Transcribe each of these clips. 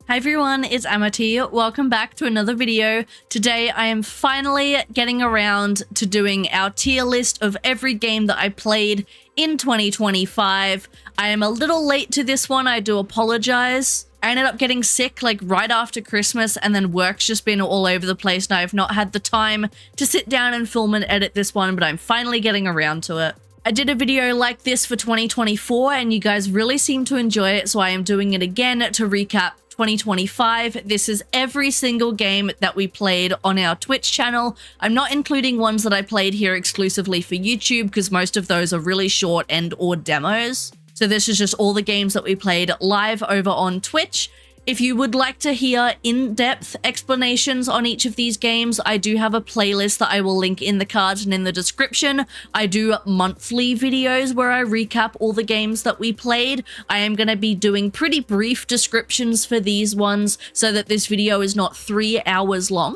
Hi everyone, it's Amity. Welcome back to another video. Today I am finally getting around to doing our tier list of every game that I played in 2025. I am a little late to this one, I do apologize. I ended up getting sick like right after Christmas, and then work's just been all over the place and I have not had the time to sit down and film and edit this one, but I'm finally getting around to it. I did a video like this for 2024 and you guys really seem to enjoy it, so I am doing it again to recap 2025. This is every single game that we played on our Twitch channel. I'm not including ones that I played here exclusively for YouTube because most of those are really short and or demos. So this is just all the games that we played live over on Twitch. If you would like to hear in-depth explanations on each of these games, I do have a playlist that I will link in the cards and in the description. I do monthly videos where I recap all the games that we played. I am going to be doing pretty brief descriptions for these ones so that this video is not 3 hours long.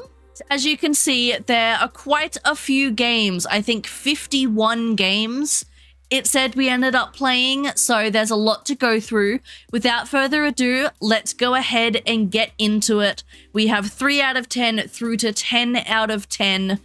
As you can see, there are quite a few games. I think 51 games it said we ended up playing, so there's a lot to go through. Without further ado, let's go ahead and get into it. We have 3 out of 10 through to 10 out of 10.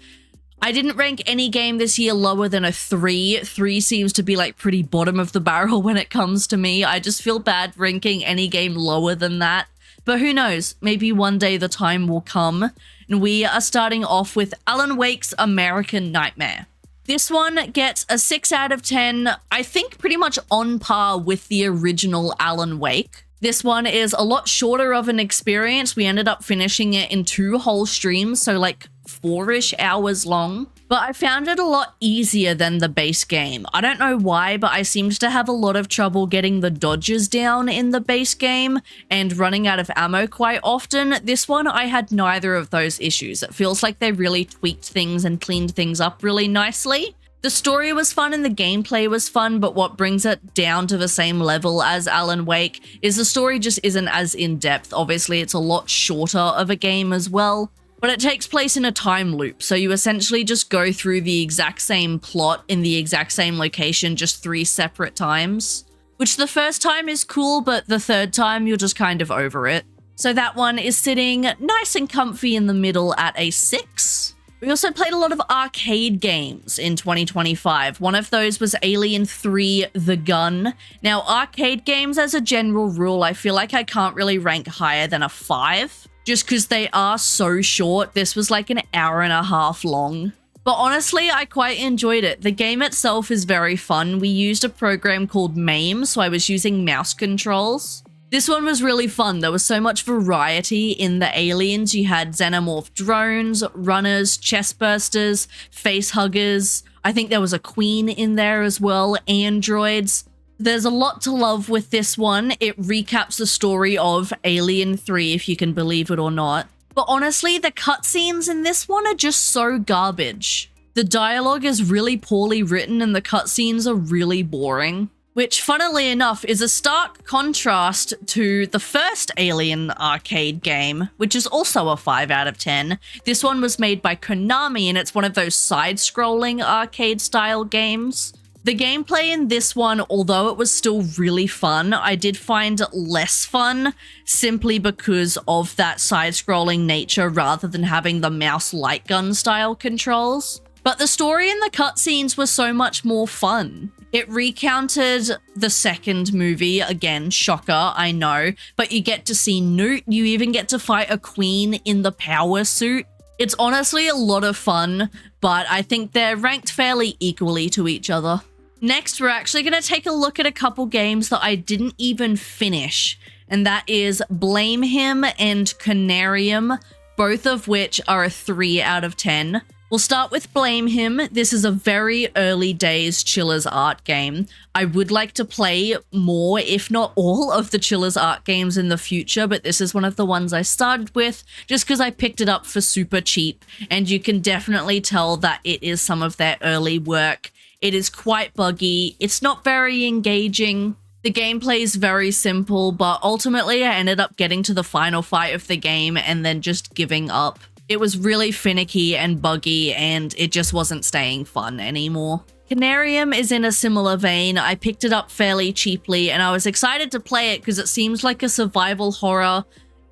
I didn't rank any game this year lower than a 3. 3 seems to be like pretty bottom of the barrel when it comes to me. I just feel bad ranking any game lower than that. But who knows, maybe one day the time will come. And we are starting off with Alan Wake's American Nightmare. This one gets a 6 out of 10, I think pretty much on par with the original Alan Wake. This one is a lot shorter of an experience. We ended up finishing it in 2 whole streams, so like 4-ish hours long. But I found it a lot easier than the base game. I don't know why, but I seemed to have a lot of trouble getting the dodges down in the base game and running out of ammo quite often. This one, I had neither of those issues. It feels like they really tweaked things and cleaned things up really nicely. The story was fun and the gameplay was fun, but what brings it down to the same level as Alan Wake is the story just isn't as in-depth. Obviously, it's a lot shorter of a game as well. But it takes place in a time loop, so you essentially just go through the exact same plot in the exact same location just 3 separate times. Which the first time is cool, but the third time you're just kind of over it. So that one is sitting nice and comfy in the middle at a 6. We also played a lot of arcade games in 2025. One of those was Alien 3: The Gun. Now, arcade games as a general rule, I feel like I can't really rank higher than a 5. Just because they are so short. This was like an hour and a half long. But honestly, I quite enjoyed it. The game itself is very fun. We used a program called MAME, so I was using mouse controls. This one was really fun. There was so much variety in the aliens. You had xenomorph drones, runners, chestbursters, face huggers. I think there was a queen in there as well, androids. There's a lot to love with this one. It recaps the story of Alien 3, if you can believe it or not. But honestly, the cutscenes in this one are just so garbage. The dialogue is really poorly written and the cutscenes are really boring. Which, funnily enough, is a stark contrast to the first Alien arcade game, which is also a 5 out of 10. This one was made by Konami and it's one of those side-scrolling arcade-style games. The gameplay in this one, although it was still really fun, I did find less fun simply because of that side-scrolling nature rather than having the mouse light gun style controls. But the story and the cutscenes were so much more fun. It recounted the second movie, again, shocker, I know, but you get to see Newt, you even get to fight a queen in the power suit. It's honestly a lot of fun, but I think they're ranked fairly equally to each other. Next, we're actually going to take a look at a couple games that I didn't even finish, and that is Blame Him and Conarium, both of which are a 3 out of 10. We'll start with Blame Him. This is a very early days Chiller's Art game. I would like to play more, if not all, of the Chiller's Art games in the future, but this is one of the ones I started with just because I picked it up for super cheap, and you can definitely tell that it is some of their early work. It is quite buggy. It's not very engaging. The gameplay is very simple, but ultimately I ended up getting to the final fight of the game and then just giving up. It was really finicky and buggy and it just wasn't staying fun anymore. Conarium is in a similar vein. I picked it up fairly cheaply and I was excited to play it because it seems like a survival horror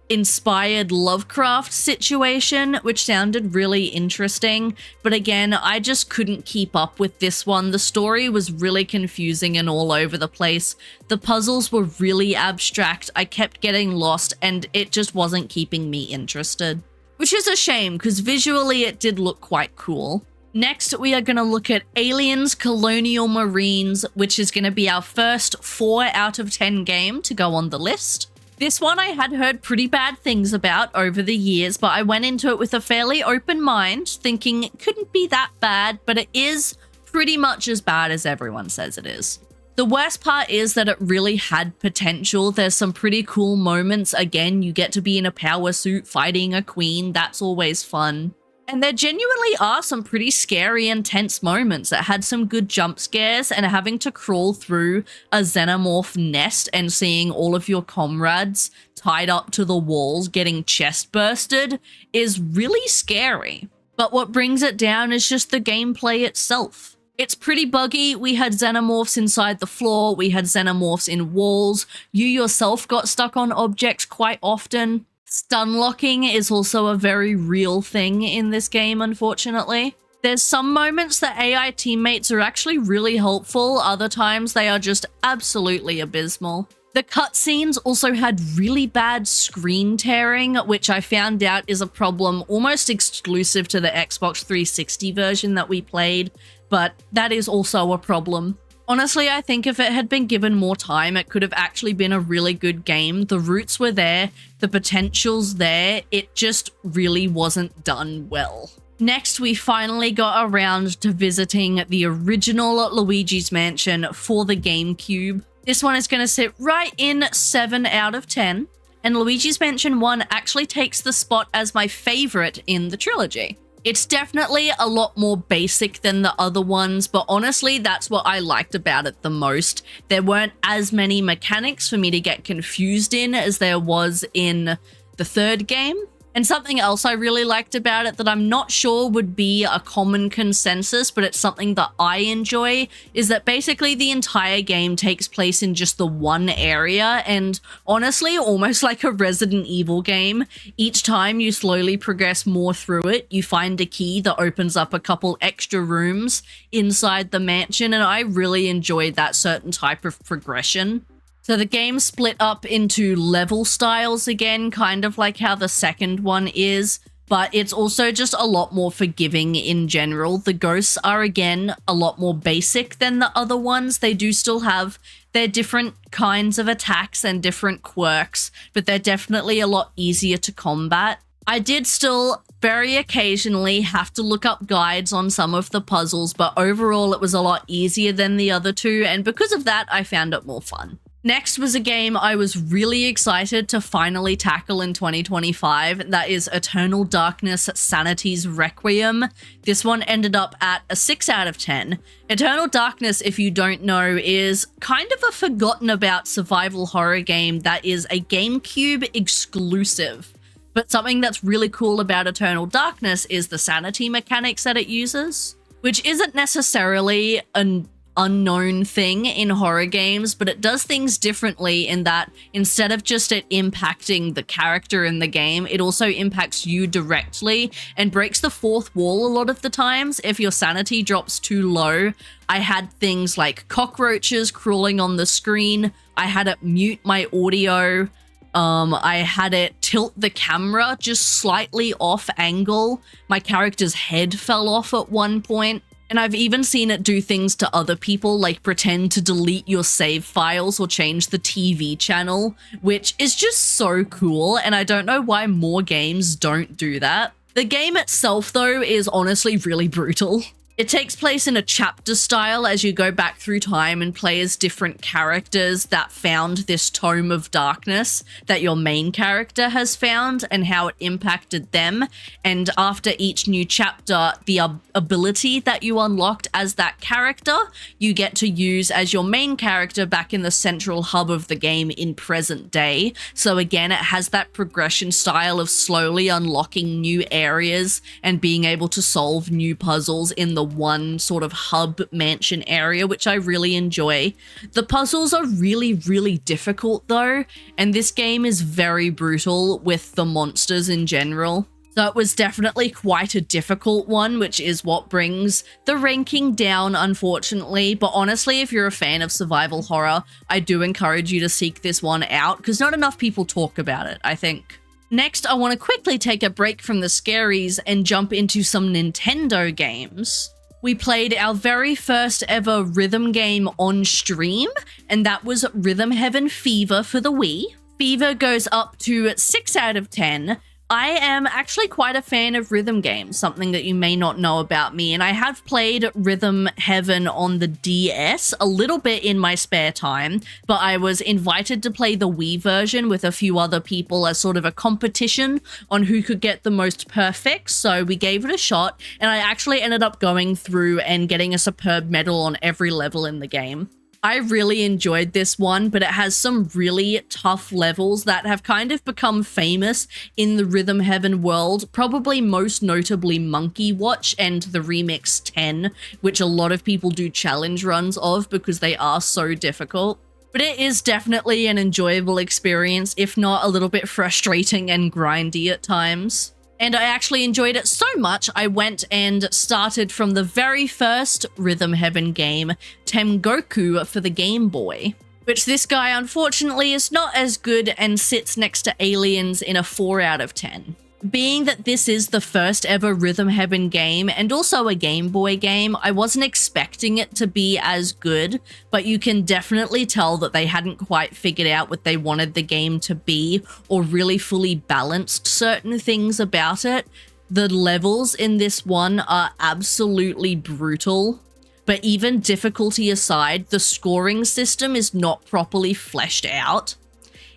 inspired Lovecraft situation, which sounded really interesting. But again, I just couldn't keep up with this one. The story was really confusing and all over the place. The puzzles were really abstract. I kept getting lost and it just wasn't keeping me interested, which is a shame because visually it did look quite cool. Next, we are going to look at Aliens Colonial Marines, which is going to be our first 4 out of 10 game to go on the list. This one I had heard pretty bad things about over the years, but I went into it with a fairly open mind, thinking it couldn't be that bad, but it is pretty much as bad as everyone says it is. The worst part is that it really had potential. There's some pretty cool moments. Again, you get to be in a power suit fighting a queen. That's always fun. And there genuinely are some pretty scary and tense moments that had some good jump scares, and having to crawl through a xenomorph nest and seeing all of your comrades tied up to the walls getting chest bursted is really scary. But what brings it down is just the gameplay itself. It's pretty buggy. We had xenomorphs inside the floor, we had xenomorphs in walls, you yourself got stuck on objects quite often. Stun locking is also a very real thing in this game, unfortunately. There's some moments that AI teammates are actually really helpful, other times they are just absolutely abysmal. The cutscenes also had really bad screen tearing, which I found out is a problem almost exclusive to the Xbox 360 version that we played, but that is also a problem. Honestly, I think if it had been given more time, it could have actually been a really good game. The roots were there, the potential's there, it just really wasn't done well. Next, we finally got around to visiting the original Luigi's Mansion for the GameCube. This one is going to sit right in 7 out of 10, and Luigi's Mansion 1 actually takes the spot as my favorite in the trilogy. It's definitely a lot more basic than the other ones, but honestly, that's what I liked about it the most. There weren't as many mechanics for me to get confused in as there was in the third game. And something else I really liked about it that I'm not sure would be a common consensus, but it's something that I enjoy, is that basically the entire game takes place in just the one area, and honestly, almost like a Resident Evil game. Each time you slowly progress more through it, you find a key that opens up a couple extra rooms inside the mansion, and I really enjoyed that certain type of progression. So the game split up into level styles again, kind of like how the second one is, but it's also just a lot more forgiving in general. The ghosts are, again, a lot more basic than the other ones. They do still have their different kinds of attacks and different quirks, but they're definitely a lot easier to combat. I did still very occasionally have to look up guides on some of the puzzles, but overall it was a lot easier than the other two, and because of that, I found it more fun. Next was a game I was really excited to finally tackle in 2025. That is Eternal Darkness Sanity's Requiem. This one ended up at a 6 out of 10. Eternal Darkness, if you don't know, is kind of a forgotten about survival horror game that is a GameCube exclusive. But something that's really cool about Eternal Darkness is the sanity mechanics that it uses, which isn't necessarily an unknown thing in horror games, but it does things differently in that instead of just it impacting the character in the game, it also impacts you directly and breaks the fourth wall a lot of the times if your sanity drops too low. I had things like cockroaches crawling on the screen, I had it mute my audio, I had it tilt the camera just slightly off angle, my character's head fell off at one point. And I've even seen it do things to other people, like pretend to delete your save files or change the TV channel, which is just so cool, and I don't know why more games don't do that. The game itself, though, is honestly really brutal. It takes place in a chapter style as you go back through time and play as different characters that found this tome of darkness that your main character has found and how it impacted them. And after each new chapter, the ability that you unlocked as that character, you get to use as your main character back in the central hub of the game in present day. So again, it has that progression style of slowly unlocking new areas and being able to solve new puzzles in the one sort of hub mansion area, which I really enjoy. The puzzles are really, really difficult though, and this game is very brutal with the monsters in general. So it was definitely quite a difficult one, which is what brings the ranking down, unfortunately. But honestly, if you're a fan of survival horror, I do encourage you to seek this one out because not enough people talk about it, I think. Next, I want to quickly take a break from the scaries and jump into some Nintendo games. We played our very first ever rhythm game on stream, and that was Rhythm Heaven Fever for the Wii. Fever goes up to 6 out of 10. I am actually quite a fan of rhythm games, something that you may not know about me, and I have played Rhythm Heaven on the DS a little bit in my spare time, but I was invited to play the Wii version with a few other people as sort of a competition on who could get the most perfect, so we gave it a shot, and I actually ended up going through and getting a superb medal on every level in the game. I really enjoyed this one, but it has some really tough levels that have kind of become famous in the Rhythm Heaven world, probably most notably Monkey Watch and the Remix 10, which a lot of people do challenge runs of because they are so difficult. But it is definitely an enjoyable experience, if not a little bit frustrating and grindy at times. And I actually enjoyed it so much, I went and started from the very first Rhythm Heaven game, Tengoku for the Game Boy, which this guy unfortunately is not as good and sits next to Aliens in a 4 out of 10. Being that this is the first ever Rhythm Heaven game and also a Game Boy game, I wasn't expecting it to be as good, but you can definitely tell that they hadn't quite figured out what they wanted the game to be or really fully balanced certain things about it. The levels in this one are absolutely brutal, but even difficulty aside, the scoring system is not properly fleshed out.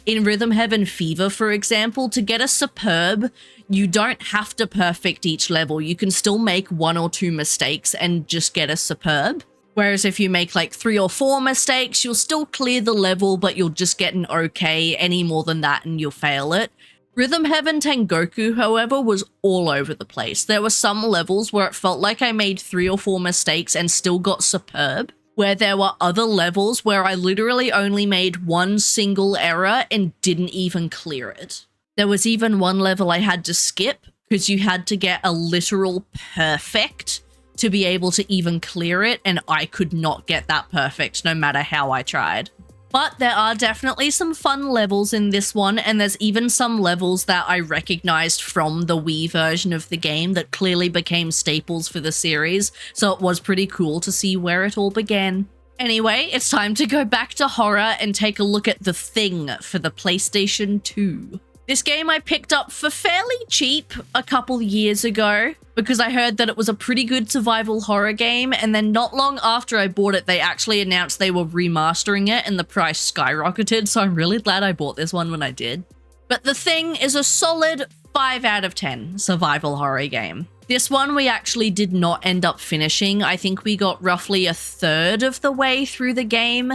In Rhythm Heaven Fever, for example, to get a superb, you don't have to perfect each level. You can still make 1 or 2 mistakes and just get a superb. Whereas if you make like 3 or 4 mistakes, you'll still clear the level, but you'll just get an okay. Any more than that and you'll fail it. Rhythm Heaven Tengoku, however, was all over the place. There were some levels where it felt like I made 3 or 4 mistakes and still got superb, where there were other levels where I literally only made 1 single error and didn't even clear it. There was even one level I had to skip because you had to get a literal perfect to be able to even clear it, and I could not get that perfect no matter how I tried. But there are definitely some fun levels in this one, and there's even some levels that I recognized from the Wii version of the game that clearly became staples for the series, so it was pretty cool to see where it all began. Anyway, it's time to go back to horror and take a look at The Thing for the PlayStation 2. This game I picked up for fairly cheap a couple years ago because I heard that it was a pretty good survival horror game, and then not long after I bought it, they actually announced they were remastering it and the price skyrocketed, so I'm really glad I bought this one when I did. But The Thing is a solid 5 out of 10 survival horror game. This one we actually did not end up finishing. I think we got roughly a third of the way through the game,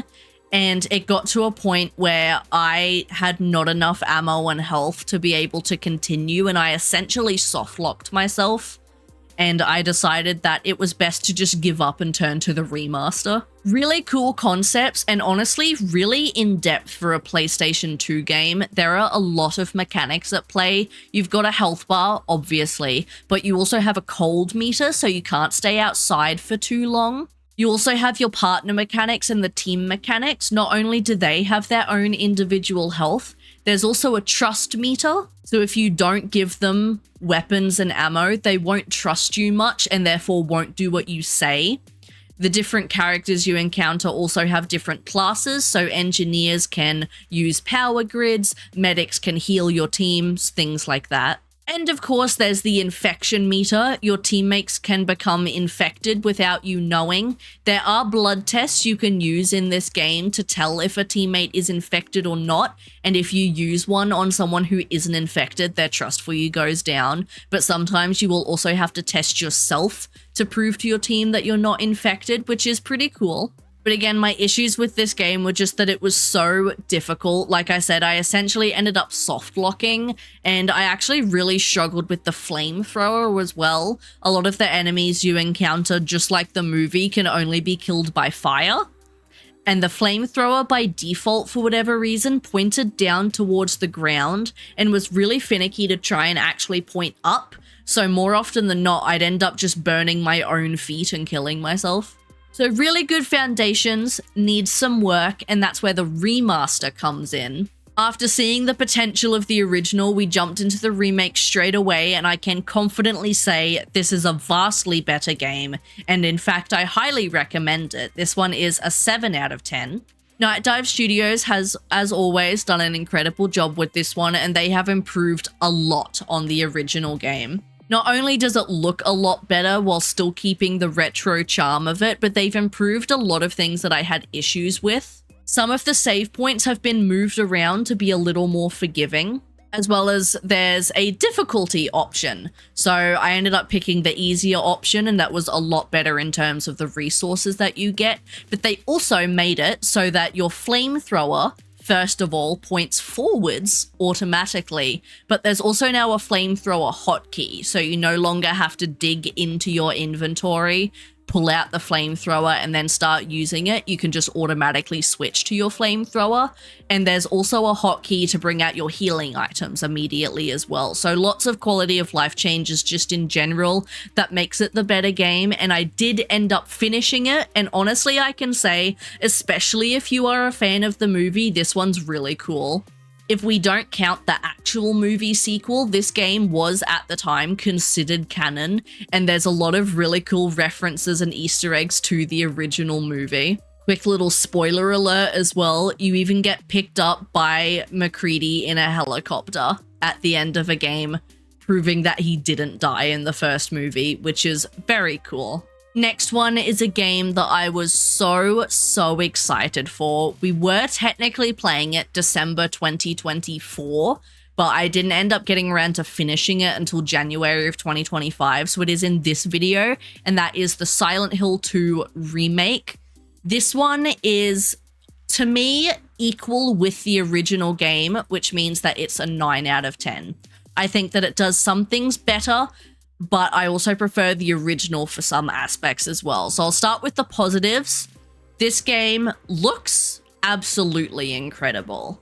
and it got to a point where I had not enough ammo and health to be able to continue, and I essentially soft-locked myself, and I decided that it was best to just give up and turn to the remaster. Really cool concepts, and honestly, really in-depth for a PlayStation 2 game. There are a lot of mechanics at play. You've got a health bar, obviously, but you also have a cold meter, so you can't stay outside for too long. You also have your partner mechanics and the team mechanics. Not only do they have their own individual health, there's also a trust meter. So if you don't give them weapons and ammo, they won't trust you much and therefore won't do what you say. The different characters you encounter also have different classes, so engineers can use power grids, medics can heal your teams, things like that. And of course, there's the infection meter. Your teammates can become infected without you knowing. There are blood tests you can use in this game to tell if a teammate is infected or not. And if you use one on someone who isn't infected, their trust for you goes down. But sometimes you will also have to test yourself to prove to your team that you're not infected, which is pretty cool. But again, my issues with this game were just that it was so difficult. Like I said, I essentially ended up soft locking, and I actually really struggled with the flamethrower as well. A lot of the enemies you encounter, just like the movie, can only be killed by fire. And the flamethrower by default, for whatever reason, pointed down towards the ground and was really finicky to try and actually point up. So more often than not, I'd end up just burning my own feet and killing myself. So really good foundations, need some work, and that's where the remaster comes in. After seeing the potential of the original, we jumped into the remake straight away, and I can confidently say this is a vastly better game, and in fact I highly recommend it. This one is a 7 out of 10. Night Dive Studios has, as always, done an incredible job with this one, and they have improved a lot on the original game. Not only does it look a lot better while still keeping the retro charm of it, but they've improved a lot of things that I had issues with. Some of the save points have been moved around to be a little more forgiving, as well as there's a difficulty option. So I ended up picking the easier option, and that was a lot better in terms of the resources that you get. But they also made it so that your flamethrower, first of all, points forwards automatically, but there's also now a flamethrower hotkey, so you no longer have to dig into your inventory, pull out the flamethrower, and then start using it. You can just automatically switch to your flamethrower, and there's also a hotkey to bring out your healing items immediately as well. So lots of quality of life changes just in general that makes it the better game, and I did end up finishing it, and honestly I can say, especially if you are a fan of the movie, this one's really cool. If we don't count the actual movie sequel, this game was at the time considered canon, and there's a lot of really cool references and Easter eggs to the original movie. Quick little spoiler alert as well, you even get picked up by MacReady in a helicopter at the end of a game, proving that he didn't die in the first movie, which is very cool. Next one is a game that I was so excited for. We were technically playing it December 2024, but I didn't end up getting around to finishing it until January of 2025, so it is in this video, and that is the Silent Hill 2 remake. This one is, to me, equal with the original game, which means that it's a 9 out of 10. I think that it does some things better, but I also prefer the original for some aspects as well. So I'll start with the positives. This game looks absolutely incredible.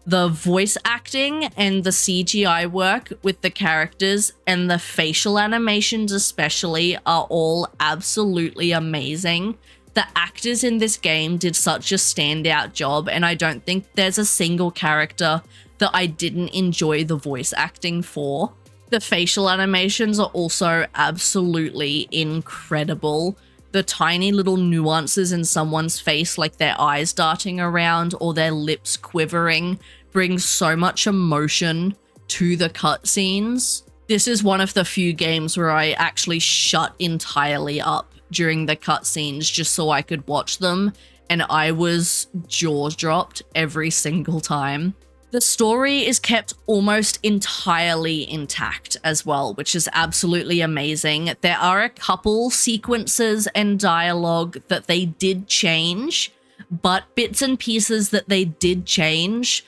The voice acting and the CGI work with the characters and the facial animations especially are all absolutely amazing. The actors in this game did such a standout job, and I don't think there's a single character that I didn't enjoy the voice acting for. The facial animations are also absolutely incredible. The tiny little nuances in someone's face, like their eyes darting around or their lips quivering, brings so much emotion to the cutscenes. This is one of the few games where I actually shut entirely up during the cutscenes just so I could watch them, and I was jaws dropped every single time. The story is kept almost entirely intact as well, which is absolutely amazing. There are a couple sequences and dialogue that they did change, but bits and pieces that they did change,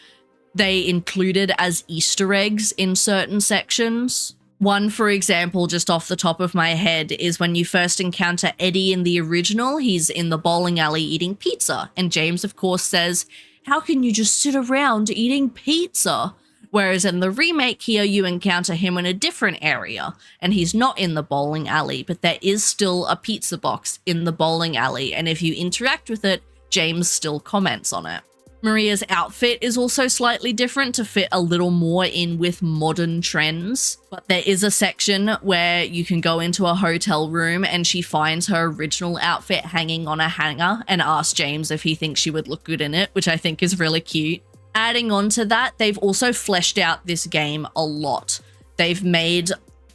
they included as Easter eggs in certain sections. One, for example, just off the top of my head, is when you first encounter Eddie in the original, he's in the bowling alley eating pizza, and James, of course, says, "How can you just sit around eating pizza?" Whereas in the remake here, you encounter him in a different area, and he's not in the bowling alley, but there is still a pizza box in the bowling alley, and if you interact with it, James still comments on it. Maria's outfit is also slightly different to fit a little more in with modern trends, but there is a section where you can go into a hotel room and she finds her original outfit hanging on a hanger and asks James if he thinks she would look good in it, which I think is really cute. Adding on to that, they've also fleshed out this game a lot. They've made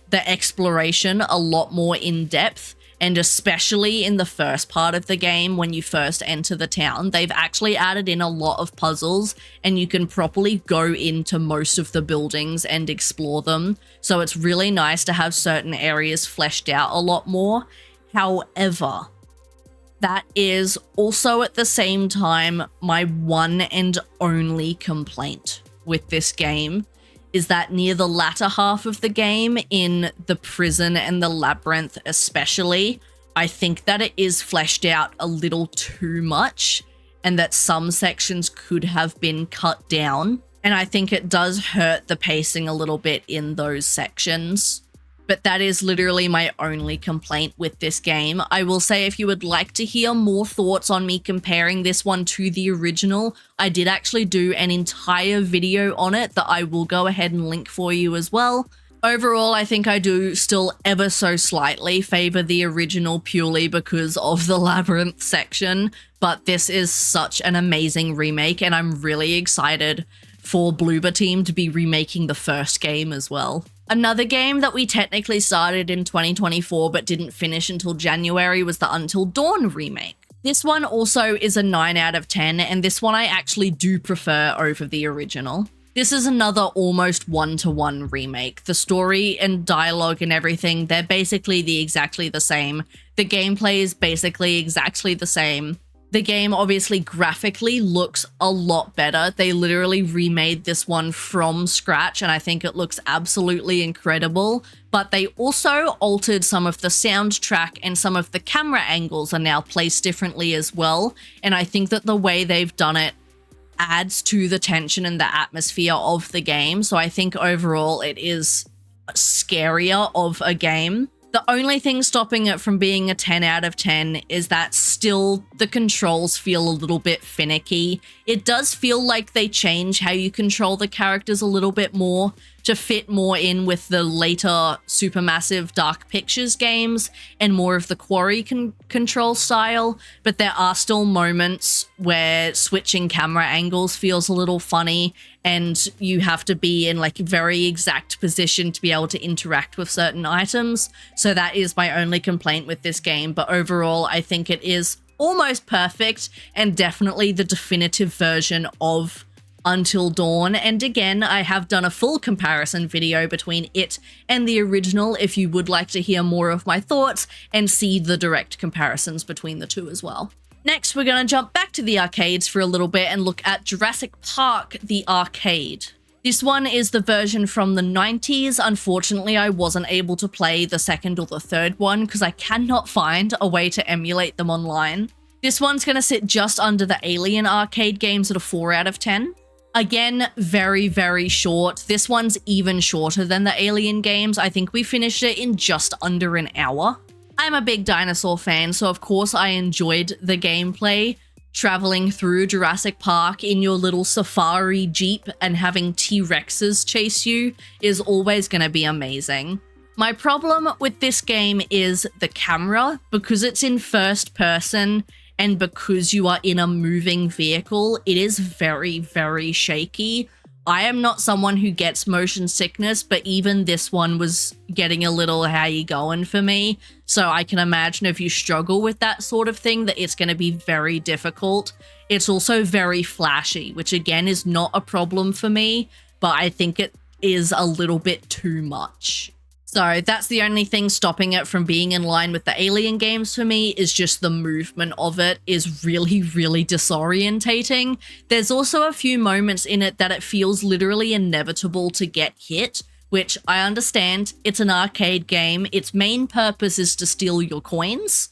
the exploration a lot more in-depth, and especially in the first part of the game, when you first enter the town, they've actually added in a lot of puzzles, and you can properly go into most of the buildings and explore them. So it's really nice to have certain areas fleshed out a lot more. However, That is also at the same time my one and only complaint with this game, is that near the latter half of the game, in the prison and the labyrinth especially, I think that it is fleshed out a little too much and that some sections could have been cut down. And I think it does hurt the pacing a little bit in those sections. But that is literally my only complaint with this game. I will say, if you would like to hear more thoughts on me comparing this one to the original, I did actually do an entire video on it that I will go ahead and link for you as well. Overall, I think I do still ever so slightly favor the original purely because of the labyrinth section, but this is such an amazing remake and I'm really excited for Bloober Team to be remaking the first game as well. Another game that we technically started in 2024 but didn't finish until January was the Until Dawn remake. This one also is a 9 out of 10, and this one I actually do prefer over the original. This is another almost one-to-one remake. The story and dialogue and everything, they're basically exactly the same. The gameplay is basically exactly the same. The game obviously graphically looks a lot better. They literally remade this one from scratch and I think it looks absolutely incredible. But they also altered some of the soundtrack and some of the camera angles are now placed differently as well. And I think that the way they've done it adds to the tension and the atmosphere of the game. So I think overall it is scarier of a game. The only thing stopping it from being a 10 out of 10 is that still the controls feel a little bit finicky. It does feel like they change how you control the characters a little bit more to fit more in with the later Supermassive Dark Pictures games and more of the Quarry control style, but there are still moments where switching camera angles feels a little funny and you have to be in like a very exact position to be able to interact with certain items. So that is my only complaint with this game, but overall I think it is almost perfect and definitely the definitive version of Until Dawn. And again, I have done a full comparison video between it and the original if you would like to hear more of my thoughts and see the direct comparisons between the two as well. Next, we're going to jump back to the arcades for a little bit and look at Jurassic Park, the arcade. This one is the version from the 90s. Unfortunately, I wasn't able to play the second or the third one because I cannot find a way to emulate them online. This one's going to sit just under the Alien arcade games at a 4 out of 10. Again, very, very short. This one's even shorter than the Alien games. I think we finished it in just under an hour. I'm a big dinosaur fan, so of course I enjoyed the gameplay. Traveling through Jurassic Park in your little safari jeep and having T-Rexes chase you is always going to be amazing. My problem with this game is the camera, because it's in first person and because you are in a moving vehicle, it is very, very shaky. I am not someone who gets motion sickness, but even this one was getting a little how you going for me. So I can imagine if you struggle with that sort of thing, that it's going to be very difficult. It's also very flashy, which again is not a problem for me, but I think it is a little bit too much. So that's the only thing stopping it from being in line with the Alien games for me, is just the movement of it is really, really disorientating. There's also a few moments in it that it feels literally inevitable to get hit, which I understand. It's an arcade game. Its main purpose is to steal your coins,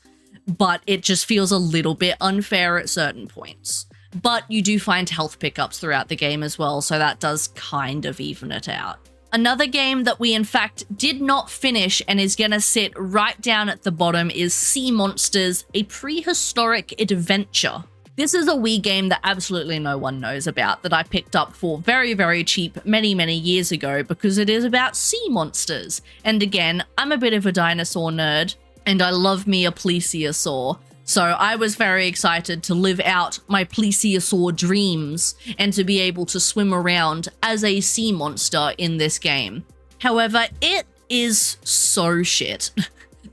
but it just feels a little bit unfair at certain points. But you do find health pickups throughout the game as well, so that does kind of even it out. Another game that we in fact did not finish and is going to sit right down at the bottom is Sea Monsters, a prehistoric adventure. This is a Wii game that absolutely no one knows about, that I picked up for very, very cheap many, many years ago because it is about sea monsters. And again, I'm a bit of a dinosaur nerd and I love me a plesiosaur. So I was very excited to live out my plesiosaur dreams and to be able to swim around as a sea monster in this game. However, it is so shit.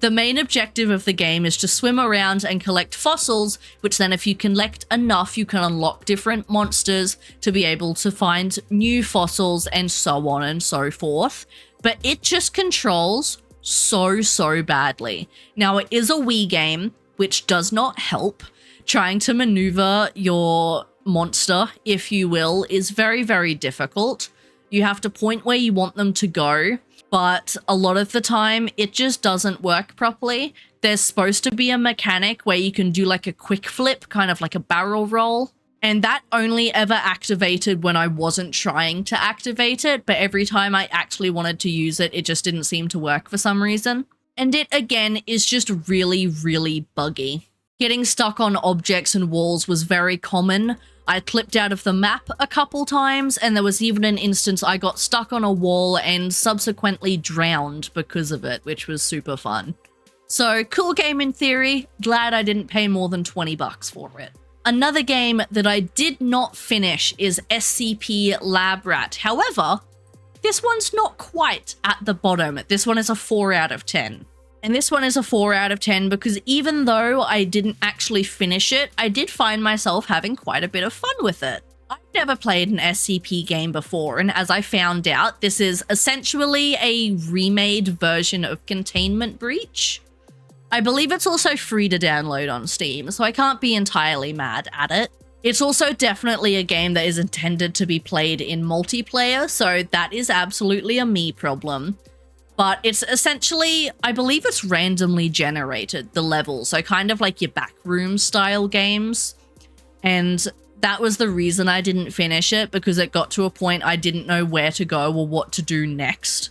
The main objective of the game is to swim around and collect fossils, which then if you collect enough, you can unlock different monsters to be able to find new fossils and so on and so forth. But it just controls so badly. Now, it is a Wii game, which does not help. Trying to maneuver your monster, if you will, is very, very difficult. You have to point where you want them to go, but a lot of the time it just doesn't work properly. There's supposed to be a mechanic where you can do like a quick flip, kind of like a barrel roll. And that only ever activated when I wasn't trying to activate it, but every time I actually wanted to use it, it just didn't seem to work for some reason. And it, again, is just really, really buggy. Getting stuck on objects and walls was very common. I clipped out of the map a couple times, and there was even an instance I got stuck on a wall and subsequently drowned because of it, which was super fun. So, cool game in theory. Glad I didn't pay more than 20 bucks for it. Another game that I did not finish is SCP Labrat. However, this one's not quite at the bottom. This one is a 4 out of 10. And this one is a 4 out of 10 because even though I didn't actually finish it, I did find myself having quite a bit of fun with it. I've never played an SCP game before, and as I found out, this is essentially a remade version of Containment Breach. I believe it's also free to download on Steam, so I can't be entirely mad at it. It's also definitely a game that is intended to be played in multiplayer, so that is absolutely a me problem. But it's essentially, I believe it's randomly generated, the levels, so kind of like your backroom style games. And that was the reason I didn't finish it, because it got to a point I didn't know where to go or what to do next.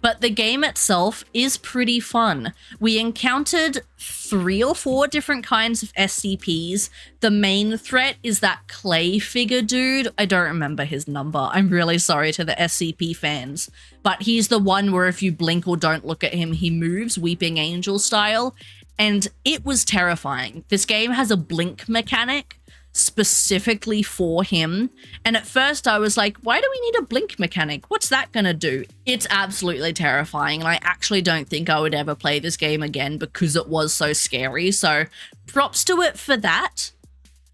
But the game itself is pretty fun. We encountered 3 or 4 different kinds of SCPs. The main threat is that clay figure dude. I don't remember his number. I'm really sorry to the SCP fans. But he's the one where if you blink or don't look at him, he moves, Weeping Angel style. And it was terrifying. This game has a blink mechanic specifically for him. And at first I was like, why do we need a blink mechanic? What's that gonna do? It's absolutely terrifying, and I actually don't think I would ever play this game again because it was so scary. So props to it for that.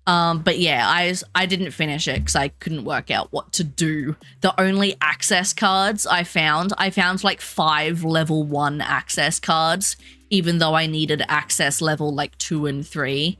But yeah, I didn't finish it because I couldn't work out what to do. The only access cards I found like 5 level 1 access cards, even though I needed access level like 2 and 3.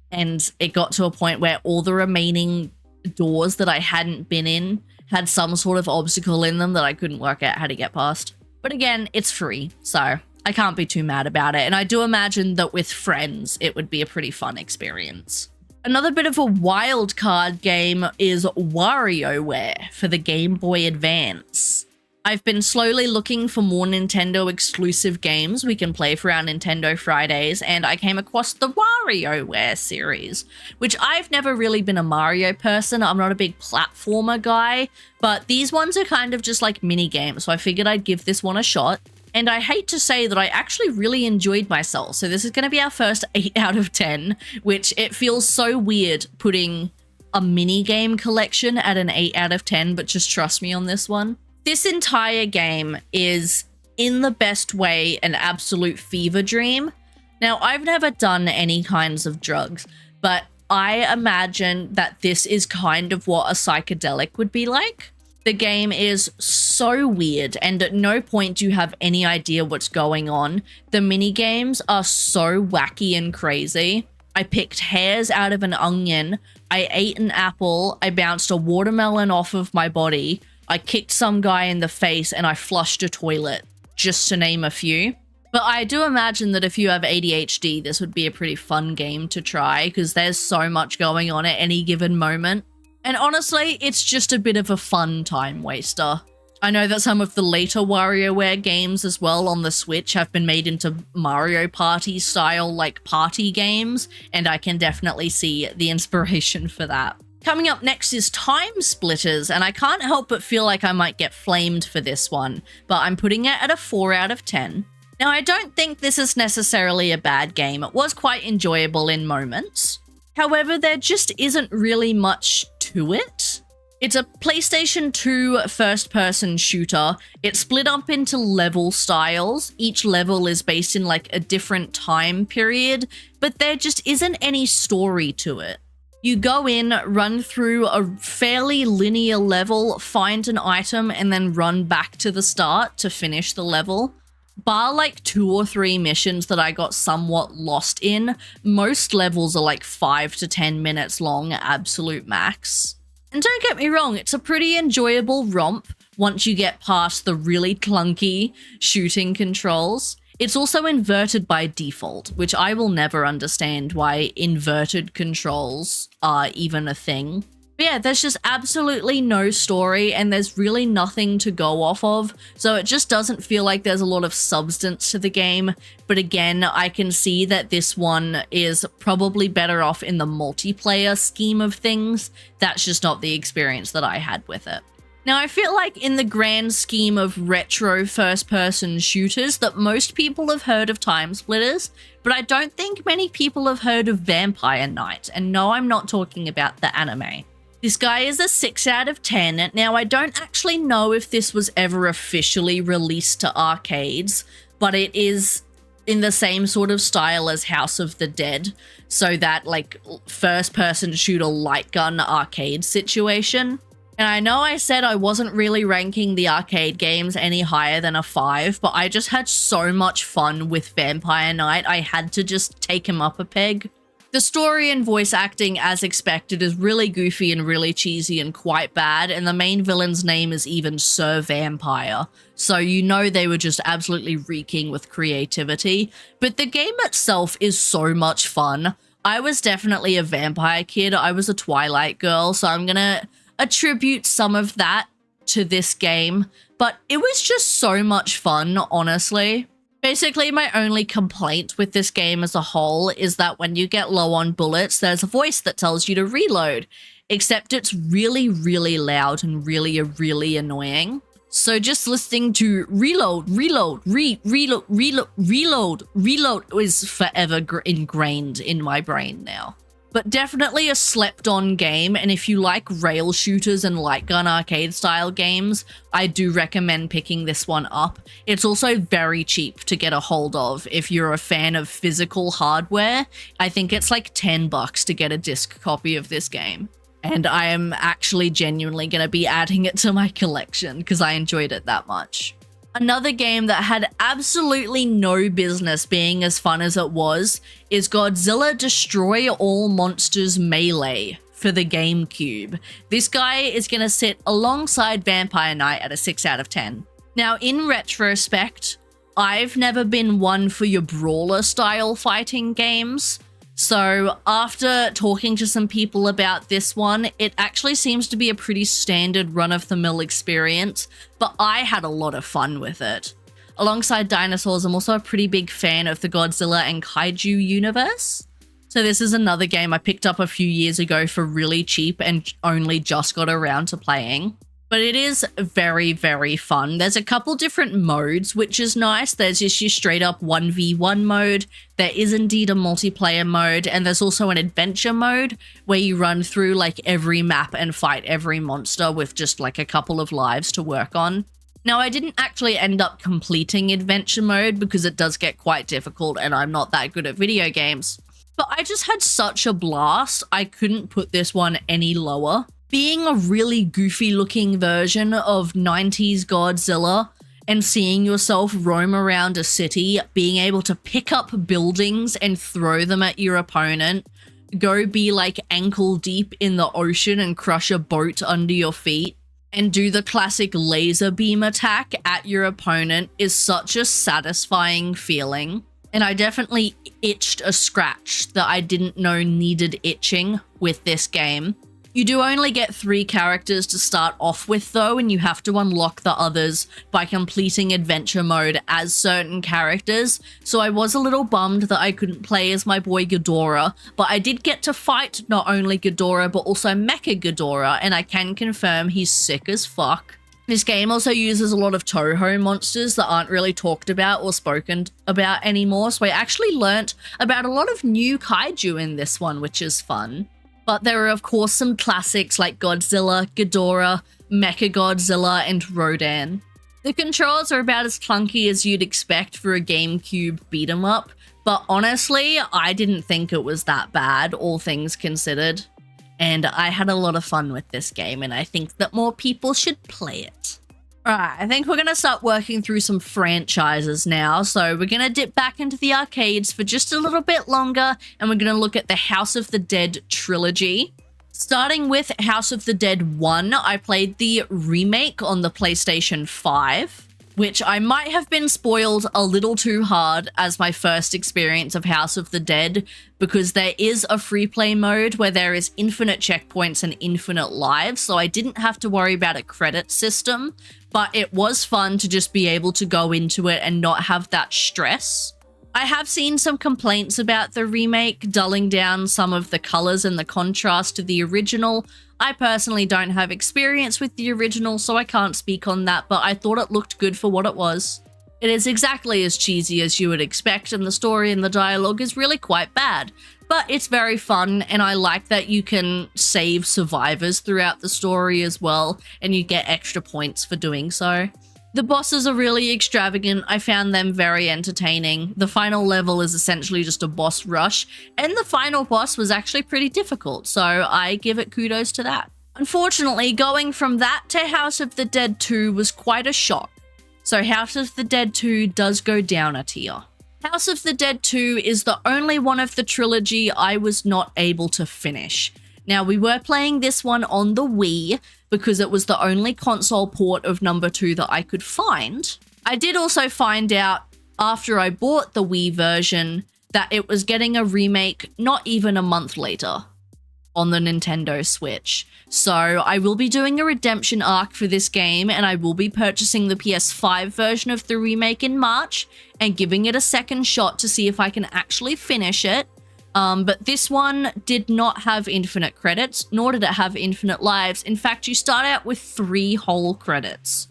And it got to a point where all the remaining doors that I hadn't been in had some sort of obstacle in them that I couldn't work out how to get past. But again, it's free, so I can't be too mad about it. And I do imagine that with friends, it would be a pretty fun experience. Another bit of a wild card game is WarioWare for the Game Boy Advance. I've been slowly looking for more Nintendo exclusive games we can play for our Nintendo Fridays, and I came across the WarioWare series, which I've never really been a Mario person. I'm not a big platformer guy, but these ones are kind of just like mini games, so I figured I'd give this one a shot. And I hate to say that I actually really enjoyed myself, so this is going to be our first 8 out of 10, which it feels so weird putting a mini game collection at an 8 out of 10, but just trust me on this one. This entire game is, in the best way, an absolute fever dream. Now, I've never done any kinds of drugs, but I imagine that this is kind of what a psychedelic would be like. The game is so weird, and at no point do you have any idea what's going on. The mini-games are so wacky and crazy. I picked hairs out of an onion, I ate an apple, I bounced a watermelon off of my body, I kicked some guy in the face, and I flushed a toilet, just to name a few. But I do imagine that if you have ADHD, this would be a pretty fun game to try, because there's so much going on at any given moment. And honestly, it's just a bit of a fun time waster. I know that some of the later WarioWare games as well on the Switch have been made into Mario Party style, like party games, and I can definitely see the inspiration for that. Coming up next is Timesplitters, and I can't help but feel like I might get flamed for this one, but I'm putting it at a 4 out of 10. Now, I don't think this is necessarily a bad game. It was quite enjoyable in moments. However, there just isn't really much to it. It's a PlayStation 2 first-person shooter. It's split up into level styles. Each level is based in like a different time period, but there just isn't any story to it. You go in, run through a fairly linear level, find an item, and then run back to the start to finish the level. Bar like 2 or 3 missions that I got somewhat lost in, most levels are like 5 to 10 minutes long, absolute max. And don't get me wrong, it's a pretty enjoyable romp once you get past the really clunky shooting controls. It's also inverted by default, which I will never understand why inverted controls are even a thing. But yeah, there's just absolutely no story and there's really nothing to go off of, so it just doesn't feel like there's a lot of substance to the game. But again, I can see that this one is probably better off in the multiplayer scheme of things. That's just not the experience that I had with it. Now, I feel like in the grand scheme of retro first-person shooters that most people have heard of Timesplitters, but I don't think many people have heard of Vampire Knight, and no, I'm not talking about the anime. This guy is a 6 out of 10. Now, I don't actually know if this was ever officially released to arcades, but it is in the same sort of style as House of the Dead, so that like first-person shooter light gun arcade situation. And I know I said I wasn't really ranking the arcade games any higher than a 5, but I just had so much fun with Vampire Knight, I had to just take him up a peg. The story and voice acting, as expected, is really goofy and really cheesy and quite bad, and the main villain's name is even Sir Vampire, so you know they were just absolutely reeking with creativity. But the game itself is so much fun. I was definitely a vampire kid, I was a Twilight girl, so I'm gonna attribute some of that to this game, but it was just so much fun, honestly. Basically, my only complaint with this game as a whole is that when you get low on bullets, there's a voice that tells you to reload, except it's really, really loud and really annoying. So just listening to reload is forever ingrained in my brain now. But definitely a slept-on game, and if you like rail shooters and light gun arcade style games, I do recommend picking this one up. It's also very cheap to get a hold of if you're a fan of physical hardware. I think it's like $10 to get a disc copy of this game. And I am actually genuinely going to be adding it to my collection because I enjoyed it that much. Another game that had absolutely no business being as fun as it was is Godzilla Destroy All Monsters Melee for the GameCube. This guy is going to sit alongside Vampire Knight at a 6 out of 10. Now, in retrospect, I've never been one for your brawler style fighting games. So after talking to some people about this one, it actually seems to be a pretty standard run-of-the-mill experience, but I had a lot of fun with it. Alongside dinosaurs, I'm also a pretty big fan of the Godzilla and Kaiju universe. So this is another game I picked up a few years ago for really cheap and only just got around to playing. But it is very, very fun. There's a couple different modes, which is nice. There's just your straight up 1v1 mode. There is indeed a multiplayer mode, and there's also an adventure mode where you run through like every map and fight every monster with just like a couple of lives to work on. Now, I didn't actually end up completing adventure mode because it does get quite difficult and I'm not that good at video games. But I just had such a blast, I couldn't put this one any lower. Being a really goofy looking version of 90s Godzilla and seeing yourself roam around a city, being able to pick up buildings and throw them at your opponent, go be like ankle deep in the ocean and crush a boat under your feet, and do the classic laser beam attack at your opponent is such a satisfying feeling. And I definitely itched a scratch that I didn't know needed itching with this game. You do only get 3 characters to start off with though, and you have to unlock the others by completing adventure mode as certain characters, so I was a little bummed that I couldn't play as my boy Ghidorah, but I did get to fight not only Ghidorah but also Mecha Ghidorah, and I can confirm he's sick as fuck. This game also uses a lot of Toho monsters that aren't really talked about or spoken about anymore, so I actually learnt about a lot of new kaiju in this one, which is fun. But there are of course some classics like Godzilla, Ghidorah, Mechagodzilla, and Rodan. The controls are about as clunky as you'd expect for a GameCube beat-em-up, but honestly, I didn't think it was that bad, all things considered. And I had a lot of fun with this game, and I think that more people should play it. Alright, I think we're going to start working through some franchises now. So we're going to dip back into the arcades for just a little bit longer, and we're going to look at the House of the Dead trilogy. Starting with House of the Dead 1, I played the remake on the PlayStation 5, which I might have been spoiled a little too hard as my first experience of House of the Dead, because there is a free play mode where there is infinite checkpoints and infinite lives, so I didn't have to worry about a credit system, but it was fun to just be able to go into it and not have that stress. I have seen some complaints about the remake dulling down some of the colors and the contrast to the original. I personally don't have experience with the original, so I can't speak on that, but I thought it looked good for what it was. It is exactly as cheesy as you would expect, and the story and the dialogue is really quite bad. But it's very fun, and I like that you can save survivors throughout the story as well, and you get extra points for doing so. The bosses are really extravagant. I found them very entertaining. The final level is essentially just a boss rush, and the final boss was actually pretty difficult, so I give it kudos to that. Unfortunately, going from that to House of the Dead 2 was quite a shock. So House of the Dead 2 does go down a tier. House of the Dead 2 is the only one of the trilogy I was not able to finish. Now, we were playing this one on the Wii because it was the only console port of number 2 that I could find. I did also find out after I bought the Wii version that it was getting a remake not even a month later on the Nintendo Switch. So I will be doing a redemption arc for this game, and I will be purchasing the PS5 version of the remake in March and giving it a second shot to see if I can actually finish it. But this one did not have infinite credits, nor did it have infinite lives. In fact, you start out with 3 whole credits.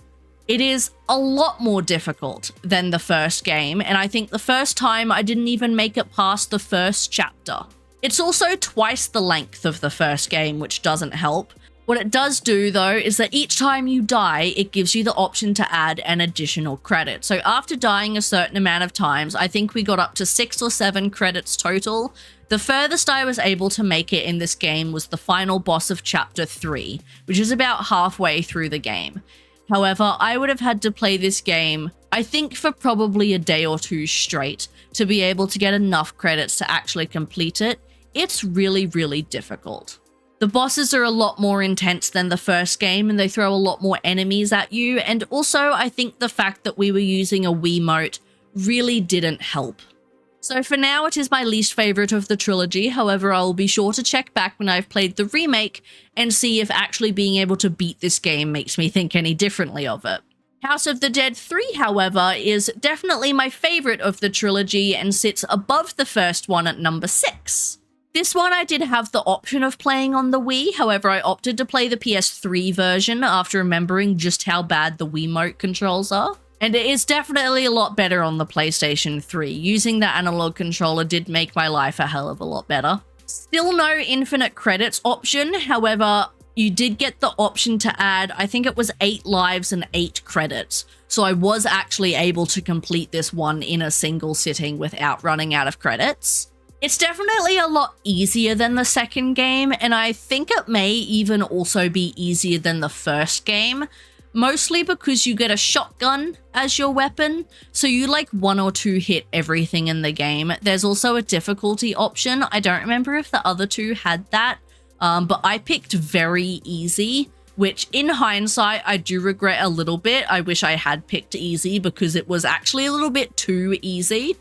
It is a lot more difficult than the first game, and I think the first time I didn't even make it past the first chapter. It's also twice the length of the first game, which doesn't help. What it does do, though, is that each time you die, it gives you the option to add an additional credit. So after dying a certain amount of times, I think we got up to 6 or 7 credits total. The furthest I was able to make it in this game was the final boss of Chapter 3, which is about halfway through the game. However, I would have had to play this game, I think, for probably a day or 2 straight to be able to get enough credits to actually complete it. It's really, really difficult. The bosses are a lot more intense than the first game, and they throw a lot more enemies at you, and also I think the fact that we were using a Wiimote really didn't help. So for now, it is my least favorite of the trilogy. However, I will be sure to check back when I've played the remake and see if actually being able to beat this game makes me think any differently of it. House of the Dead 3, however, is definitely my favorite of the trilogy and sits above the first one at number 6. This one I did have the option of playing on the Wii, however I opted to play the PS3 version after remembering just how bad the Wiimote controls are. And it is definitely a lot better on the PlayStation 3. Using the analog controller did make my life a hell of a lot better. Still no infinite credits option, however, you did get the option to add, I think it was 8 lives and 8 credits. So I was actually able to complete this one in a single sitting without running out of credits. It's definitely a lot easier than the second game, and I think it may even also be easier than the first game, mostly because you get a shotgun as your weapon, so you like 1 or 2 hit everything in the game. There's also a difficulty option. I don't remember if the other 2 had that, but I picked very easy, which in hindsight, I do regret a little bit. I wish I had picked easy because it was actually a little bit too easy.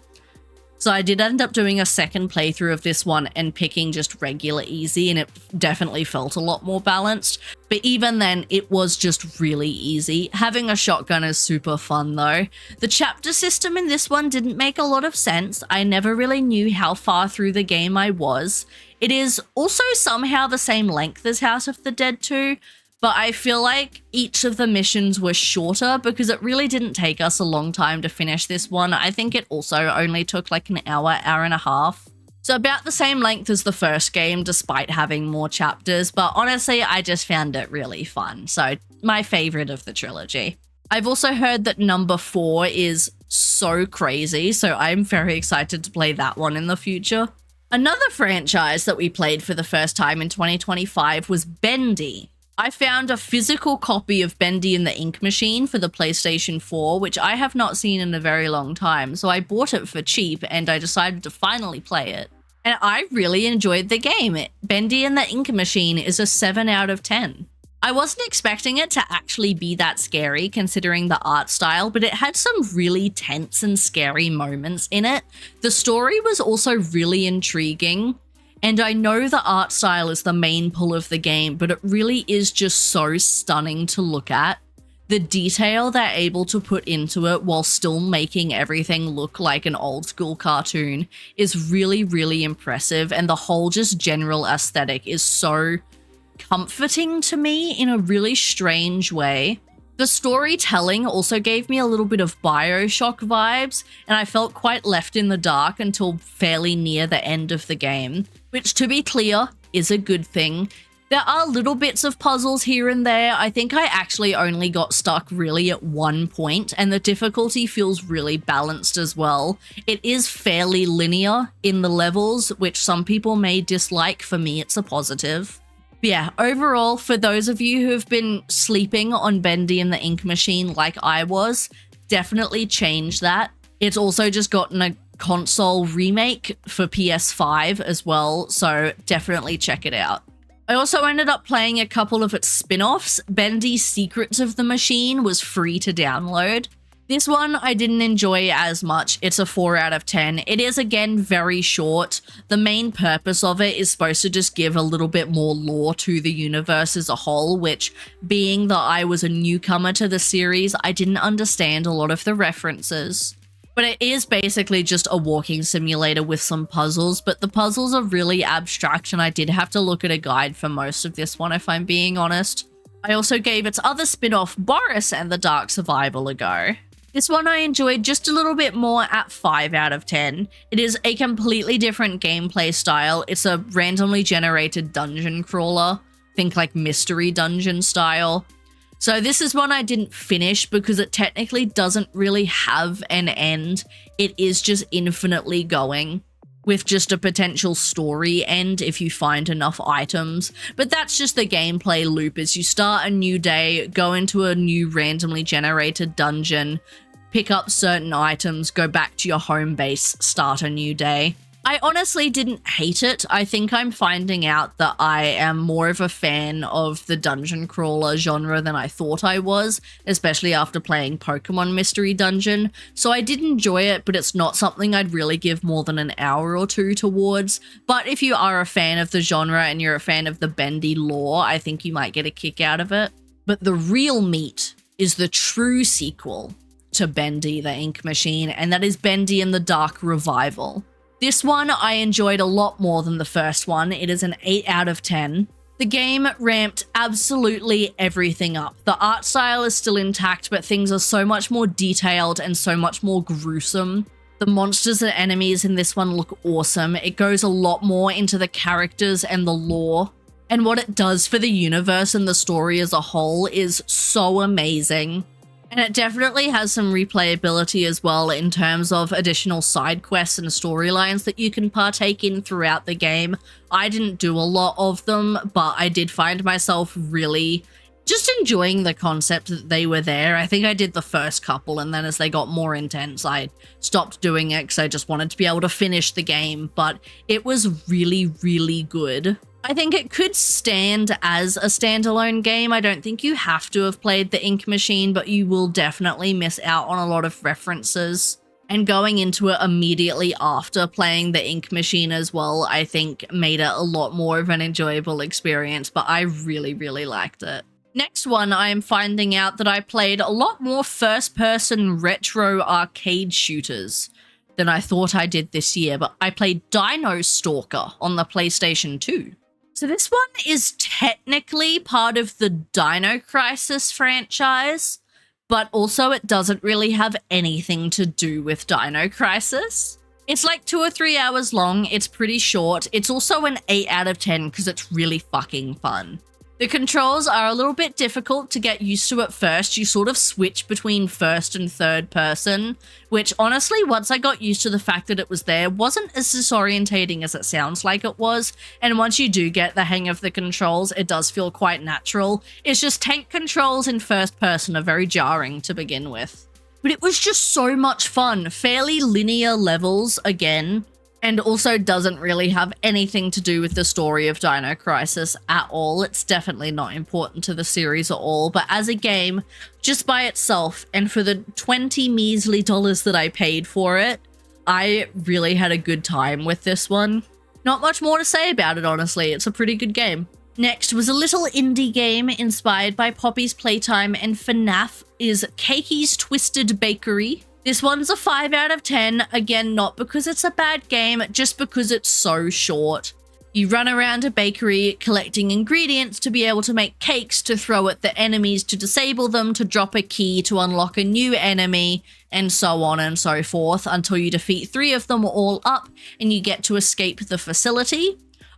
So I did end up doing a second playthrough of this one and picking just regular easy, and it definitely felt a lot more balanced. But even then, it was just really easy. Having a shotgun is super fun though. The chapter system in this one didn't make a lot of sense. I never really knew how far through the game I was. It is also somehow the same length as House of the Dead 2, but I feel like each of the missions were shorter because it really didn't take us a long time to finish this one. I think it also only took like an hour, hour and a half. So about the same length as the first game, despite having more chapters, but honestly, I just found it really fun. So my favorite of the trilogy. I've also heard that number 4 is so crazy, so I'm very excited to play that one in the future. Another franchise that we played for the first time in 2025 was Bendy. I found a physical copy of Bendy and the Ink Machine for the PlayStation 4, which I have not seen in a very long time, so I bought it for cheap and I decided to finally play it. And I really enjoyed the game. Bendy and the Ink Machine is a 7 out of 10. I wasn't expecting it to actually be that scary considering the art style, but it had some really tense and scary moments in it. The story was also really intriguing. And I know the art style is the main pull of the game, but it really is just so stunning to look at. The detail they're able to put into it while still making everything look like an old school cartoon is really, really impressive. And the whole just general aesthetic is so comforting to me in a really strange way. The storytelling also gave me a little bit of BioShock vibes, and I felt quite left in the dark until fairly near the end of the game, which, to be clear, is a good thing. There are little bits of puzzles here and there. I think I actually only got stuck really at one point, and the difficulty feels really balanced as well. It is fairly linear in the levels, which some people may dislike. For me, it's a positive. Yeah, overall, for those of you who have been sleeping on Bendy and the Ink Machine like I was, definitely change that. It's also just gotten a console remake for PS5 as well, so definitely check it out. I also ended up playing a couple of its spin-offs. Bendy's Secrets of the Machine was free to download. This one I didn't enjoy as much. It's a 4 out of 10. It is, again, very short. The main purpose of it is supposed to just give a little bit more lore to the universe as a whole, which, being that I was a newcomer to the series, I didn't understand a lot of the references. But it is basically just a walking simulator with some puzzles, but the puzzles are really abstract and I did have to look at a guide for most of this one, if I'm being honest. I also gave its other spin-off, Boris and the Dark Survival, a go. This one I enjoyed just a little bit more at 5 out of 10. It is a completely different gameplay style. It's a randomly generated dungeon crawler. Think like mystery dungeon style. So this is one I didn't finish because it technically doesn't really have an end. It is just infinitely going, with just a potential story end if you find enough items. But that's just the gameplay loop, is you start a new day, go into a new randomly generated dungeon, pick up certain items, go back to your home base, start a new day. I honestly didn't hate it. I think I'm finding out that I am more of a fan of the dungeon crawler genre than I thought I was, especially after playing Pokemon Mystery Dungeon. So I did enjoy it, but it's not something I'd really give more than an hour or two towards. But if you are a fan of the genre and you're a fan of the Bendy lore, I think you might get a kick out of it. But the real meat is the true sequel to Bendy the Ink Machine, and that is Bendy and the Dark Revival. This one I enjoyed a lot more than the first one. It is an 8 out of 10. The game ramped absolutely everything up. The art style is still intact, but things are so much more detailed and so much more gruesome. The monsters and enemies in this one look awesome. It goes a lot more into the characters and the lore. And what it does for the universe and the story as a whole is so amazing. And it definitely has some replayability as well in terms of additional side quests and storylines that you can partake in throughout the game. I didn't do a lot of them, but I did find myself really just enjoying the concept that they were there. I think I did the first couple, and then as they got more intense, I stopped doing it because I just wanted to be able to finish the game, but it was really, really good. I think it could stand as a standalone game. I don't think you have to have played the Ink Machine, but you will definitely miss out on a lot of references. And going into it immediately after playing the Ink Machine as well, I think made it a lot more of an enjoyable experience, but I really, really liked it. Next one, I am finding out that I played a lot more first-person retro arcade shooters than I thought I did this year, but I played Dino Stalker on the PlayStation 2. So this one is technically part of the Dino Crisis franchise, but also it doesn't really have anything to do with Dino Crisis. It's like 2 or 3 hours long, it's pretty short. It's also an 8 out of 10 because it's really fucking fun. The controls are a little bit difficult to get used to at first. You sort of switch between first and third person, which honestly, once I got used to the fact that it was there, wasn't as disorientating as it sounds like it was. And once you do get the hang of the controls, it does feel quite natural. It's just tank controls in first person are very jarring to begin with. But it was just so much fun. Fairly linear levels again. And also doesn't really have anything to do with the story of Dino Crisis at all. It's definitely not important to the series at all. But as a game, just by itself, and for the 20 measly dollars that I paid for it, I really had a good time with this one. Not much more to say about it, honestly. It's a pretty good game. Next was a little indie game inspired by Poppy's Playtime and FNAF is Cakeys Twisted Bakery. This one's a 5 out of 10, again, not because it's a bad game, just because it's so short. You run around a bakery collecting ingredients to be able to make cakes to throw at the enemies to disable them, to drop a key to unlock a new enemy, and so on and so forth until you defeat 3 of them all up and you get to escape the facility.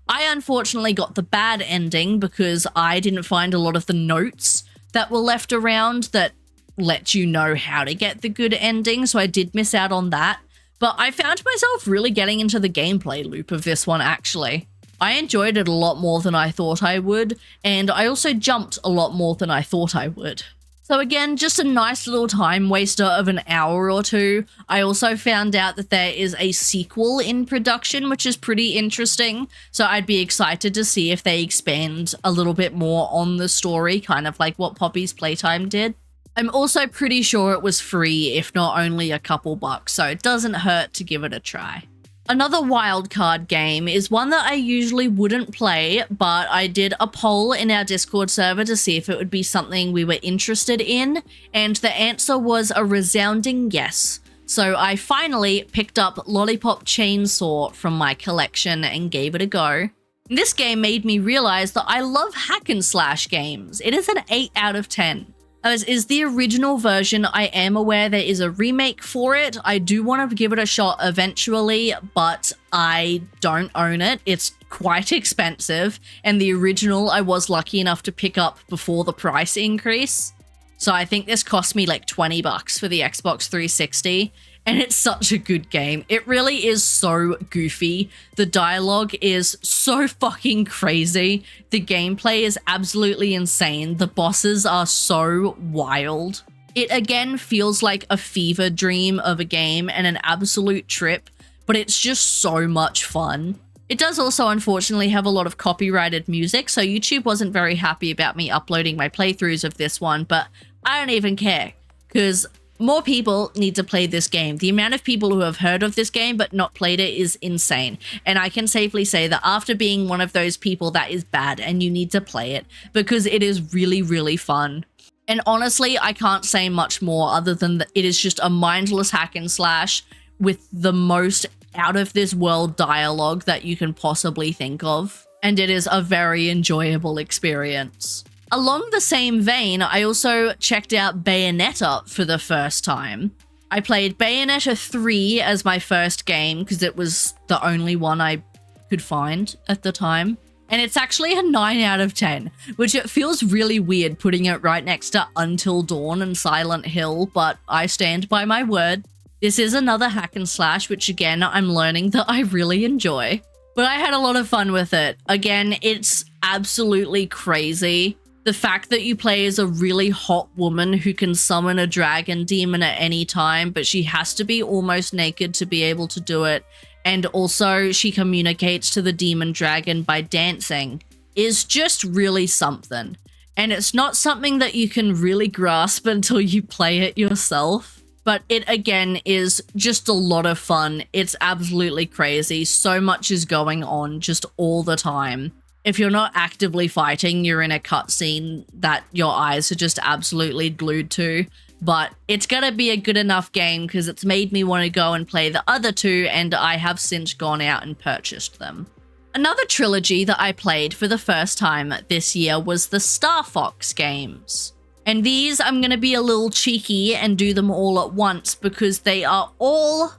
I unfortunately got the bad ending because I didn't find a lot of the notes that were left around that let you know how to get the good ending, so I did miss out on that. But I found myself really getting into the gameplay loop of this one, actually. I enjoyed it a lot more than I thought I would, and I also jumped a lot more than I thought I would. So again, just a nice little time waster of an hour or two. I also found out that there is a sequel in production, which is pretty interesting. So I'd be excited to see if they expand a little bit more on the story, kind of like what Poppy's Playtime did. I'm also pretty sure it was free, if not only a couple bucks, so it doesn't hurt to give it a try. Another wildcard game is one that I usually wouldn't play, but I did a poll in our Discord server to see if it would be something we were interested in, and the answer was a resounding yes. So I finally picked up Lollipop Chainsaw from my collection and gave it a go. This game made me realize that I love hack and slash games. It is an 8 out of 10. As is the original version, I am aware there is a remake for it. I do want to give it a shot eventually, but I don't own it. It's quite expensive, and the original I was lucky enough to pick up before the price increase. So I think this cost me like 20 bucks for the Xbox 360, and it's such a good game. It really is so goofy. The dialogue is so fucking crazy. The gameplay is absolutely insane. The bosses are so wild. It again feels like a fever dream of a game and an absolute trip, but it's just so much fun. It does also unfortunately have a lot of copyrighted music, so YouTube wasn't very happy about me uploading my playthroughs of this one, but I don't even care, because more people need to play this game. The amount of people who have heard of this game but not played it is insane. And I can safely say that after being one of those people, that is bad and you need to play it because it is really, really fun. And honestly, I can't say much more other than that it is just a mindless hack and slash with the most out of this world dialogue that you can possibly think of. And it is a very enjoyable experience. Along the same vein, I also checked out Bayonetta for the first time. I played Bayonetta 3 as my first game because it was the only one I could find at the time. And it's actually a 9 out of 10, which it feels really weird putting it right next to Until Dawn and Silent Hill, but I stand by my word. This is another hack and slash, which again, I'm learning that I really enjoy. But I had a lot of fun with it. Again, it's absolutely crazy. The fact that you play as a really hot woman who can summon a dragon demon at any time, but she has to be almost naked to be able to do it. And also she communicates to the demon dragon by dancing is just really something. And it's not something that you can really grasp until you play it yourself. But it again is just a lot of fun. It's absolutely crazy. So much is going on just all the time. If you're not actively fighting, you're in a cutscene that your eyes are just absolutely glued to. But it's gonna be a good enough game because it's made me want to go and play the other two, and I have since gone out and purchased them. Another trilogy that I played for the first time this year was the Star Fox games. And these I'm gonna be a little cheeky and do them all at once because they are all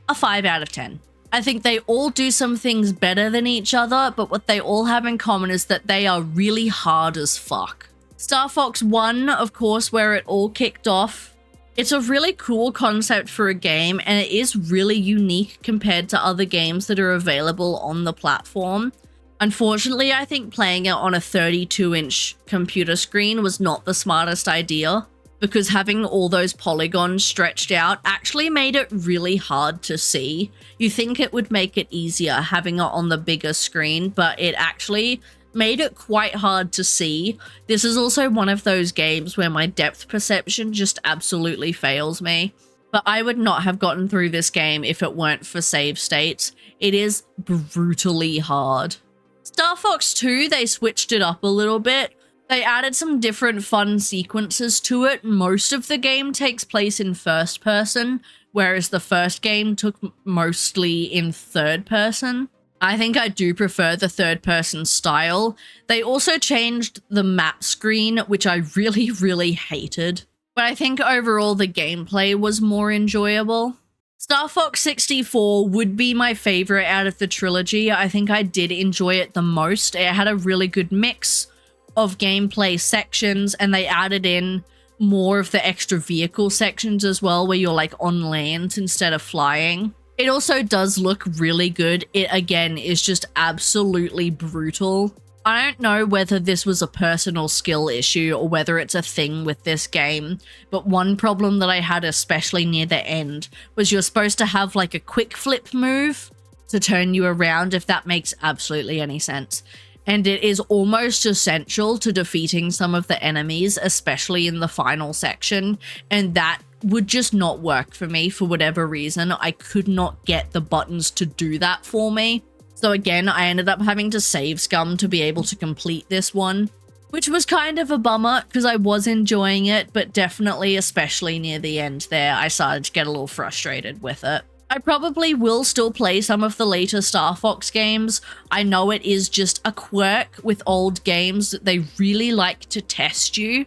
a 5 out of 10. I think they all do some things better than each other, but what they all have in common is that they are really hard as fuck. Star Fox 1, of course, where it all kicked off. It's a really cool concept for a game, and it is really unique compared to other games that are available on the platform. Unfortunately, I think playing it on a 32-inch computer screen was not the smartest idea, because having all those polygons stretched out actually made it really hard to see. You think it would make it easier having it on the bigger screen, but it actually made it quite hard to see. This is also one of those games where my depth perception just absolutely fails me. But I would not have gotten through this game if it weren't for save states. It is brutally hard. Star Fox 2, they switched it up a little bit. They added some different fun sequences to it. Most of the game takes place in first person, whereas the first game took mostly in third person. I think I do prefer the third person style. They also changed the map screen, which I really hated. But I think overall the gameplay was more enjoyable. Star Fox 64 would be my favorite out of the trilogy. I think I did enjoy it the most. It had a really good mix of gameplay sections, and they added in more of the extra vehicle sections as well, where you're like on land instead of flying. It also does look really good. It again is just absolutely brutal. I don't know whether this was a personal skill issue or whether it's a thing with this game, but one problem that I had, especially near the end, was you're supposed to have like a quick flip move to turn you around, if that makes absolutely any sense. And it is almost essential to defeating some of the enemies, especially in the final section, and that would just not work for me for whatever reason. I could not get the buttons to do that for me. So again, I ended up having to save scum to be able to complete this one, which was kind of a bummer because I was enjoying it, but definitely, especially near the end there, I started to get a little frustrated with it. I probably will still play some of the later Star Fox games. I know it is just a quirk with old games that they really like to test you.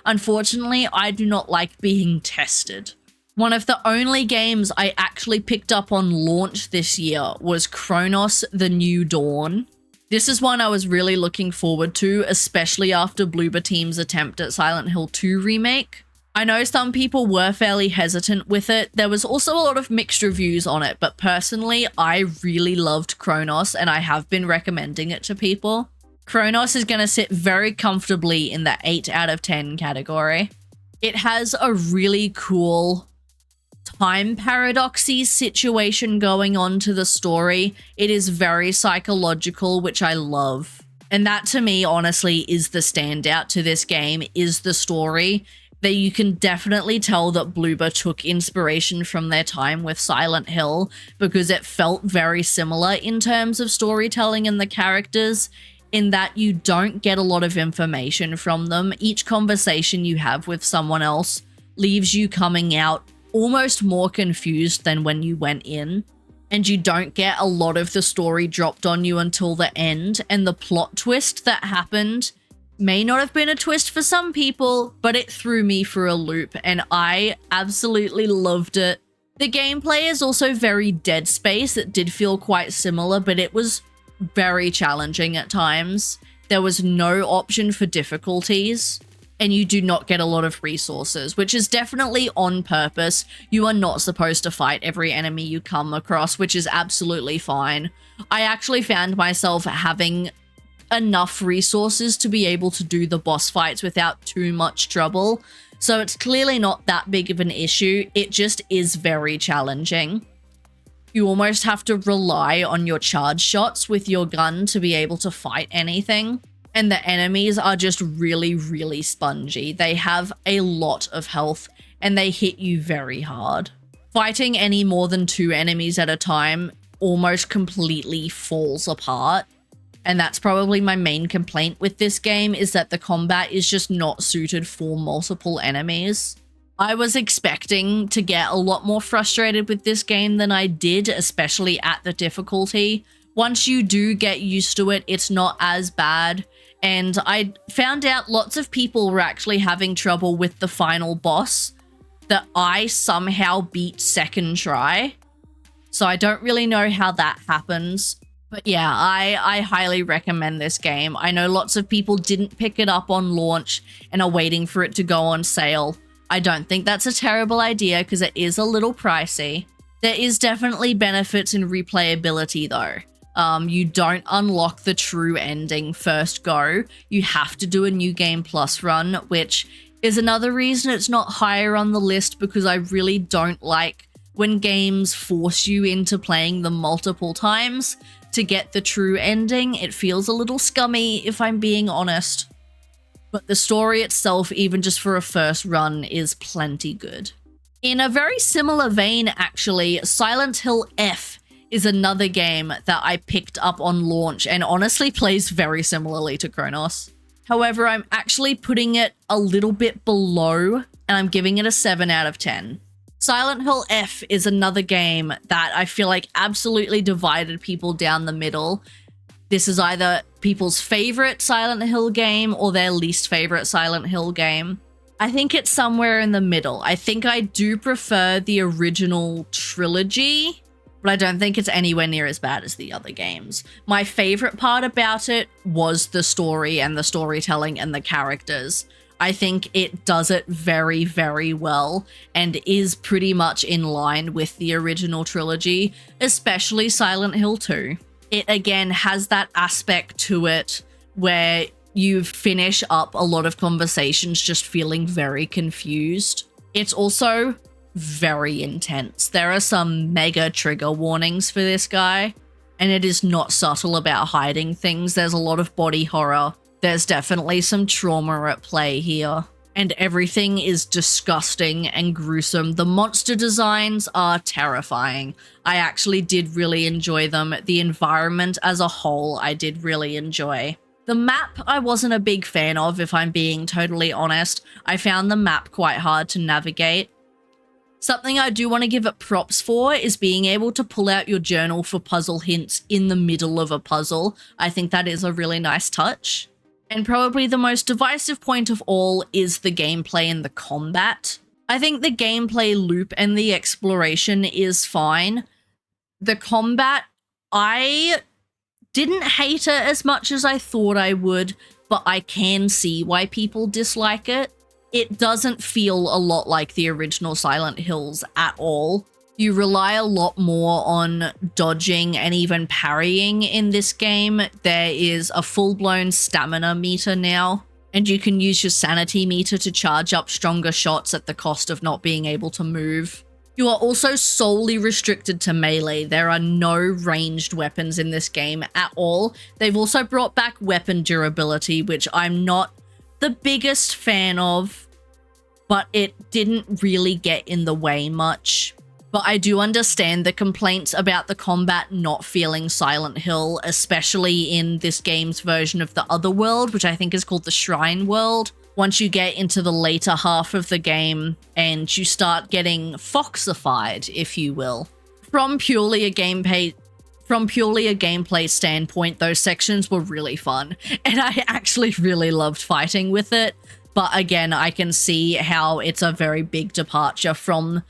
Unfortunately, I do not like being tested. One of the only games I actually picked up on launch this year was Cronos: The New Dawn. This is one I was really looking forward to, especially after Bloober Team's attempt at Silent Hill 2 remake. I know some people were fairly hesitant with it. There was also a lot of mixed reviews on it, but personally, I really loved Cronos and I have been recommending it to people. Cronos is going to sit very comfortably in the 8 out of 10 category. It has a really cool time paradoxy situation going on to the story. It is very psychological, which I love. And that to me, honestly, is the standout to this game, is the story. That you can definitely tell that Bloober took inspiration from their time with Silent Hill, because it felt very similar in terms of storytelling and the characters, in that you don't get a lot of information from them. Each conversation you have with someone else leaves you coming out almost more confused than when you went in, and you don't get a lot of the story dropped on you until the end, and the plot twist that happened may not have been a twist for some people, but it threw me for a loop, and I absolutely loved it. The gameplay is also very Dead Space. It did feel quite similar, but it was very challenging at times. There was no option for difficulties, and you do not get a lot of resources, which is definitely on purpose. You are not supposed to fight every enemy you come across, which is absolutely fine. I actually found myself having enough resources to be able to do the boss fights without too much trouble, so it's clearly not that big of an issue. It just is very challenging. You almost have to rely on your charge shots with your gun to be able to fight anything. And the enemies are just really spongy. They have a lot of health and they hit you very hard. Fighting any more than 2 enemies at a time almost completely falls apart. And that's probably my main complaint with this game, is that the combat is just not suited for multiple enemies. I was expecting to get a lot more frustrated with this game than I did, especially at the difficulty. Once you do get used to it, it's not as bad. And I found out lots of people were actually having trouble with the final boss that I somehow beat second try. So I don't really know how that happens. But yeah, I highly recommend this game. I know lots of people didn't pick it up on launch and are waiting for it to go on sale. I don't think that's a terrible idea because it is a little pricey. There is definitely benefits in replayability though. You don't unlock the true ending first go. You have to do a New Game Plus run, which is another reason it's not higher on the list, because I really don't like when games force you into playing them multiple times to get the true ending. It feels a little scummy, if I'm being honest. But the story itself, even just for a first run, is plenty good. In a very similar vein, actually, Silent Hill F is another game that I picked up on launch and honestly plays very similarly to Cronos. However, I'm actually putting it a little bit below, and I'm giving it a 7 out of 10. Silent Hill F is another game that I feel like absolutely divided people down the middle. This is either people's favorite Silent Hill game or their least favorite Silent Hill game. I think it's somewhere in the middle. I think I do prefer the original trilogy, but I don't think it's anywhere near as bad as the other games. My favorite part about it was the story and the storytelling and the characters. I think it does it very, very well and is pretty much in line with the original trilogy, especially Silent Hill 2. It again has that aspect to it where you finish up a lot of conversations just feeling very confused. It's also very intense. There are some mega trigger warnings for this guy, and it is not subtle about hiding things. There's a lot of body horror. There's definitely some trauma at play here, and everything is disgusting and gruesome. The monster designs are terrifying. I actually did really enjoy them. The environment as a whole, I did really enjoy. The map I wasn't a big fan of, if I'm being totally honest. I found the map quite hard to navigate. Something I do want to give it props for is being able to pull out your journal for puzzle hints in the middle of a puzzle. I think that is a really nice touch. And probably the most divisive point of all is the gameplay and the combat. I think the gameplay loop and the exploration is fine. The combat, I didn't hate it as much as I thought I would, but I can see why people dislike it. It doesn't feel a lot like the original Silent Hills at all. You rely a lot more on dodging and even parrying in this game. There is a full-blown stamina meter now, and you can use your sanity meter to charge up stronger shots at the cost of not being able to move. You are also solely restricted to melee. There are no ranged weapons in this game at all. They've also brought back weapon durability, which I'm not the biggest fan of, but it didn't really get in the way much. But I do understand the complaints about the combat not feeling Silent Hill, especially in this game's version of the other world, which I think is called the Shrine World. Once you get into the later half of the game and you start getting foxified, if you will. From purely a gameplay standpoint, those sections were really fun, and I actually really loved fighting with it. But again, I can see how it's a very big departure from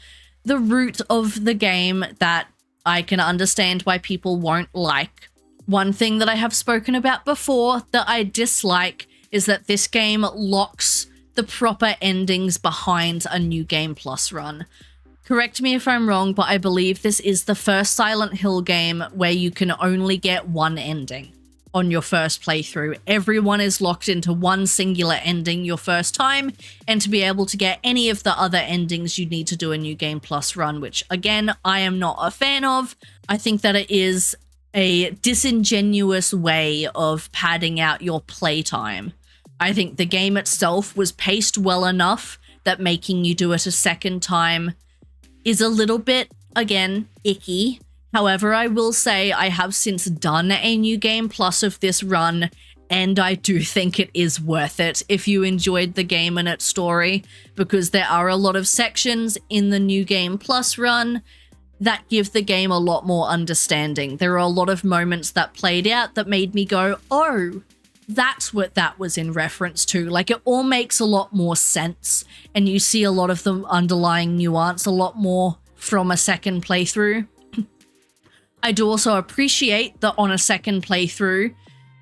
the root of the game that I can understand why people won't like. One thing that I have spoken about before that I dislike is that this game locks the proper endings behind a New Game Plus run. Correct me if I'm wrong, but I believe this is the first Silent Hill game where you can only get one ending on your first playthrough. Everyone is locked into one singular ending your first time, and to be able to get any of the other endings, you need to do a New Game Plus run, which again, I am not a fan of. I think that it is a disingenuous way of padding out your playtime. I think the game itself was paced well enough that making you do it a second time is a little bit, again, icky. However, I will say I have since done a New Game Plus of this run, and I do think it is worth it if you enjoyed the game and its story, because there are a lot of sections in the New Game Plus run that give the game a lot more understanding. There are a lot of moments that played out that made me go, oh, that's what that was in reference to. Like, it all makes a lot more sense, and you see a lot of the underlying nuance a lot more from a second playthrough. I do also appreciate that on a second playthrough,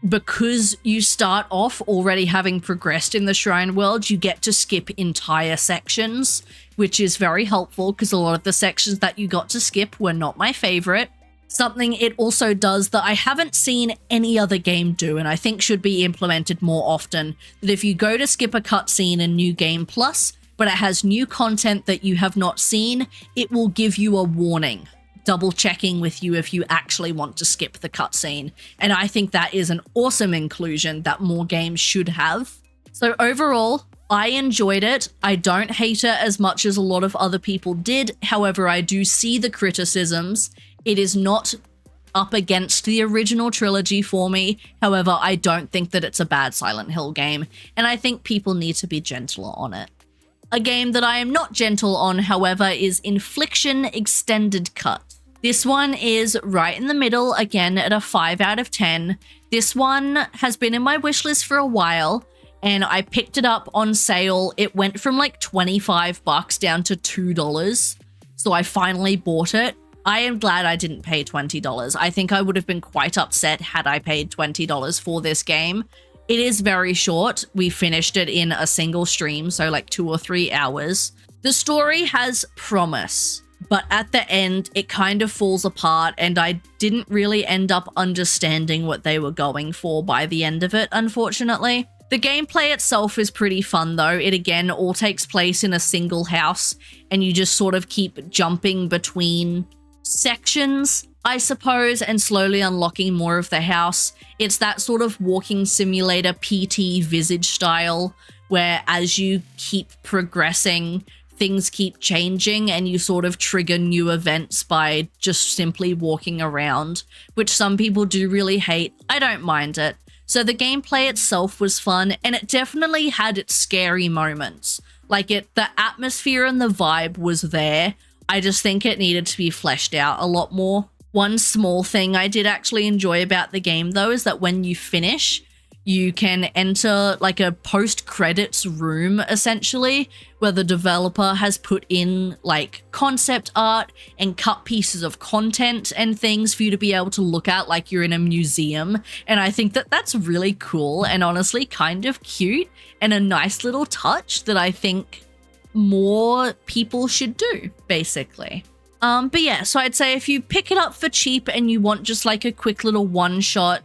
because you start off already having progressed in the Shrine World, you get to skip entire sections, which is very helpful because a lot of the sections that you got to skip were not my favorite. Something it also does that I haven't seen any other game do, and I think should be implemented more often, that if you go to skip a cutscene in New Game Plus, but it has new content that you have not seen, it will give you a warning, double checking with you if you actually want to skip the cutscene. And I think that is an awesome inclusion that more games should have. So overall, I enjoyed it. I don't hate it as much as a lot of other people did. However, I do see the criticisms. It is not up against the original trilogy for me. However, I don't think that it's a bad Silent Hill game, and I think people need to be gentler on it. A game that I am not gentle on, however, is Infliction Extended Cut. This one is right in the middle, again at a 5 out of 10. This one has been in my wishlist for a while, and I picked it up on sale. It went from like 25 bucks down to $2, so I finally bought it. I am glad I didn't pay $20. I think I would have been quite upset had I paid $20 for this game. It is very short. We finished it in a single stream, so like 2 or 3 hours. The story has promise, but at the end, it kind of falls apart, and I didn't really end up understanding what they were going for by the end of it, unfortunately. The gameplay itself is pretty fun though. It again all takes place in a single house, and you just sort of keep jumping between sections, I suppose, and slowly unlocking more of the house. It's that sort of walking simulator PT Visage style, where as you keep progressing, things keep changing and you sort of trigger new events by just simply walking around, which some people do really hate. I don't mind it. So the gameplay itself was fun, and it definitely had its scary moments. The atmosphere and the vibe was there. I just think it needed to be fleshed out a lot more. One small thing I did actually enjoy about the game though is that when you finish, you can enter like a post-credits room essentially, where the developer has put in like concept art and cut pieces of content and things for you to be able to look at like you're in a museum. And I think that that's really cool and honestly kind of cute and a nice little touch that I think more people should do, basically. But yeah, so I'd say if you pick it up for cheap and you want just like a quick little one-shot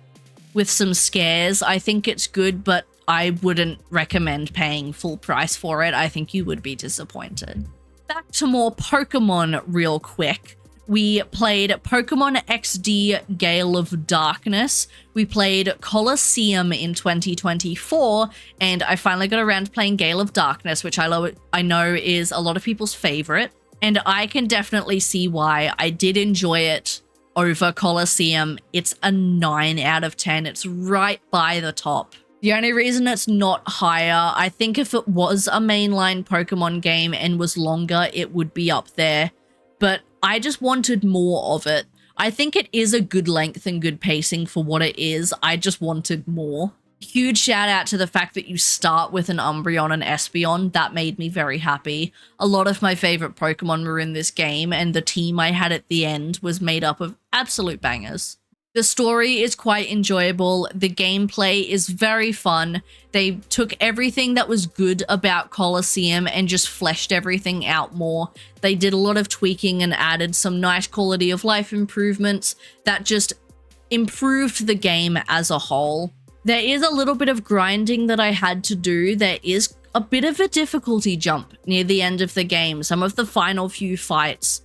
with some scares, I think it's good, but I wouldn't recommend paying full price for it. I think you would be disappointed. Back to more Pokemon real quick. We played Pokemon XD Gale of Darkness. We played Colosseum in 2024, and I finally got around to playing Gale of Darkness, which I know is a lot of people's favorite, and I can definitely see why. I did enjoy it over Colosseum. It's a 9 out of 10. It's right by the top. The only reason it's not higher, I think if it was a mainline Pokemon game and was longer, it would be up there, but I just wanted more of it. I think it is a good length and good pacing for what it is. I just wanted more. Huge shout out to the fact that you start with an Umbreon and Espeon. That made me very happy. A lot of my favorite Pokemon were in this game, and the team I had at the end was made up of absolute bangers. The story is quite enjoyable. The gameplay is very fun. They took everything that was good about Colosseum and just fleshed everything out more. They did a lot of tweaking and added some nice quality of life improvements that just improved the game as a whole. There is a little bit of grinding that I had to do. There is a bit of a difficulty jump near the end of the game. Some of the final few fights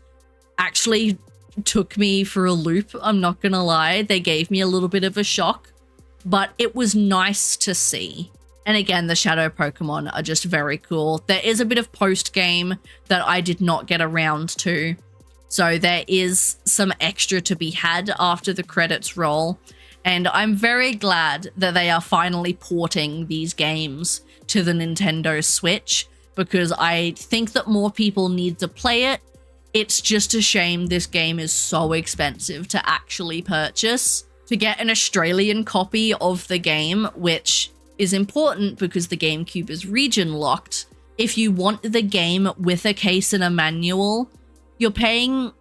actually took me for a loop, I'm not gonna lie. They gave me a little bit of a shock, but it was nice to see. And again, the shadow Pokemon are just very cool. There is a bit of post-game that I did not get around to, so there is some extra to be had after the credits roll. And I'm very glad that they are finally porting these games to the Nintendo Switch, because I think that more people need to play it. It's just a shame this game is so expensive to actually purchase. To get an Australian copy of the game, which is important because the GameCube is region locked, if you want the game with a case and a manual, you're paying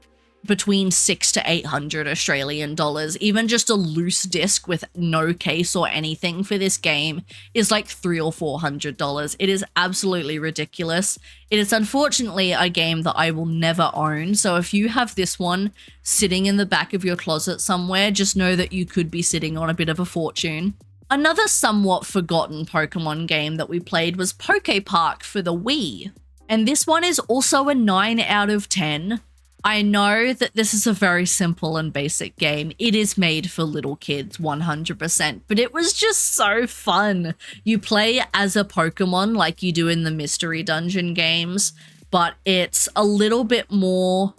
between 600 to 800 Australian dollars. Even just a loose disc with no case or anything for this game is like $300 or $400. It is absolutely ridiculous. It is unfortunately a game that I will never own, so if you have this one sitting in the back of your closet somewhere, just know that you could be sitting on a bit of a fortune. Another somewhat forgotten Pokemon game that we played was Pokepark for the Wii, and this one is also a 9 out of 10. I know that this is a very simple and basic game. It is made for little kids 100%, but it was just so fun. You play as a Pokemon like you do in the Mystery Dungeon games, but it's a little bit more,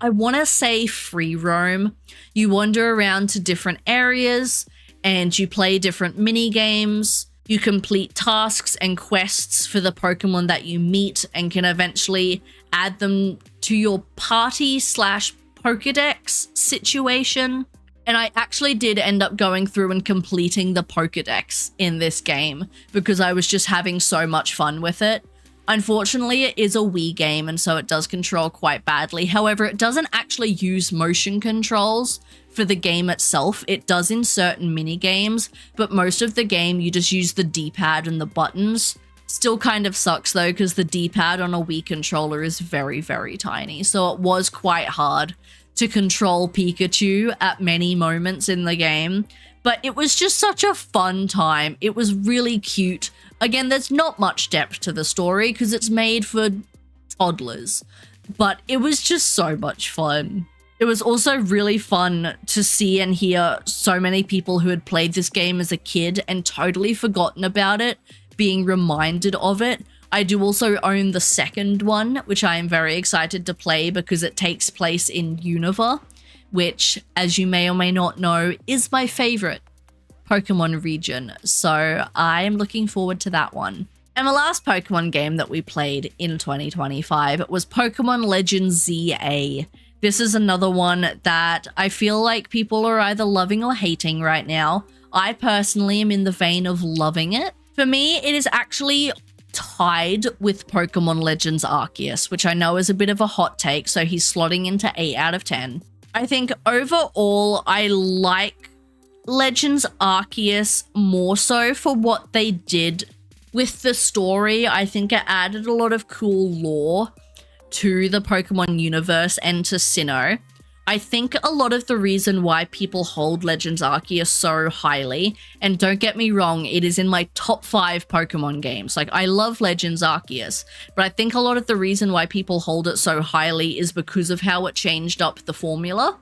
I want to say, free roam. You wander around to different areas and you play different mini games. You complete tasks and quests for the Pokemon that you meet and can eventually add them to your party / Pokedex situation. And I actually did end up going through and completing the Pokedex in this game because I was just having so much fun with it. Unfortunately, it is a Wii game and so it does control quite badly. However, it doesn't actually use motion controls for the game itself. It does in certain mini games, but most of the game you just use the D-pad and the buttons. Still kind of sucks though, because the D-pad on a Wii controller is very, very tiny, so it was quite hard to control Pikachu at many moments in the game, but it was just such a fun time. It was really cute. Again, there's not much depth to the story because it's made for toddlers, but it was just so much fun. It was also really fun to see and hear so many people who had played this game as a kid and totally forgotten about it being reminded of it. I do also own the second one, which I am very excited to play because it takes place in Unova, which, as you may or may not know, is my favorite Pokemon region. So I am looking forward to that one. And the last Pokemon game that we played in 2025 was Pokemon Legends ZA. This is another one that I feel like people are either loving or hating right now. I personally am in the vein of loving it. For me, it is actually tied with Pokemon Legends Arceus, which I know is a bit of a hot take, so he's slotting into 8 out of 10. I think overall, I like Legends Arceus more so for what they did with the story. I think it added a lot of cool lore to the Pokemon universe and to Sinnoh. I think a lot of the reason why people hold Legends Arceus so highly, and don't get me wrong, it is in my top 5 Pokemon games. Like, I love Legends Arceus, but I think a lot of the reason why people hold it so highly is because of how it changed up the formula.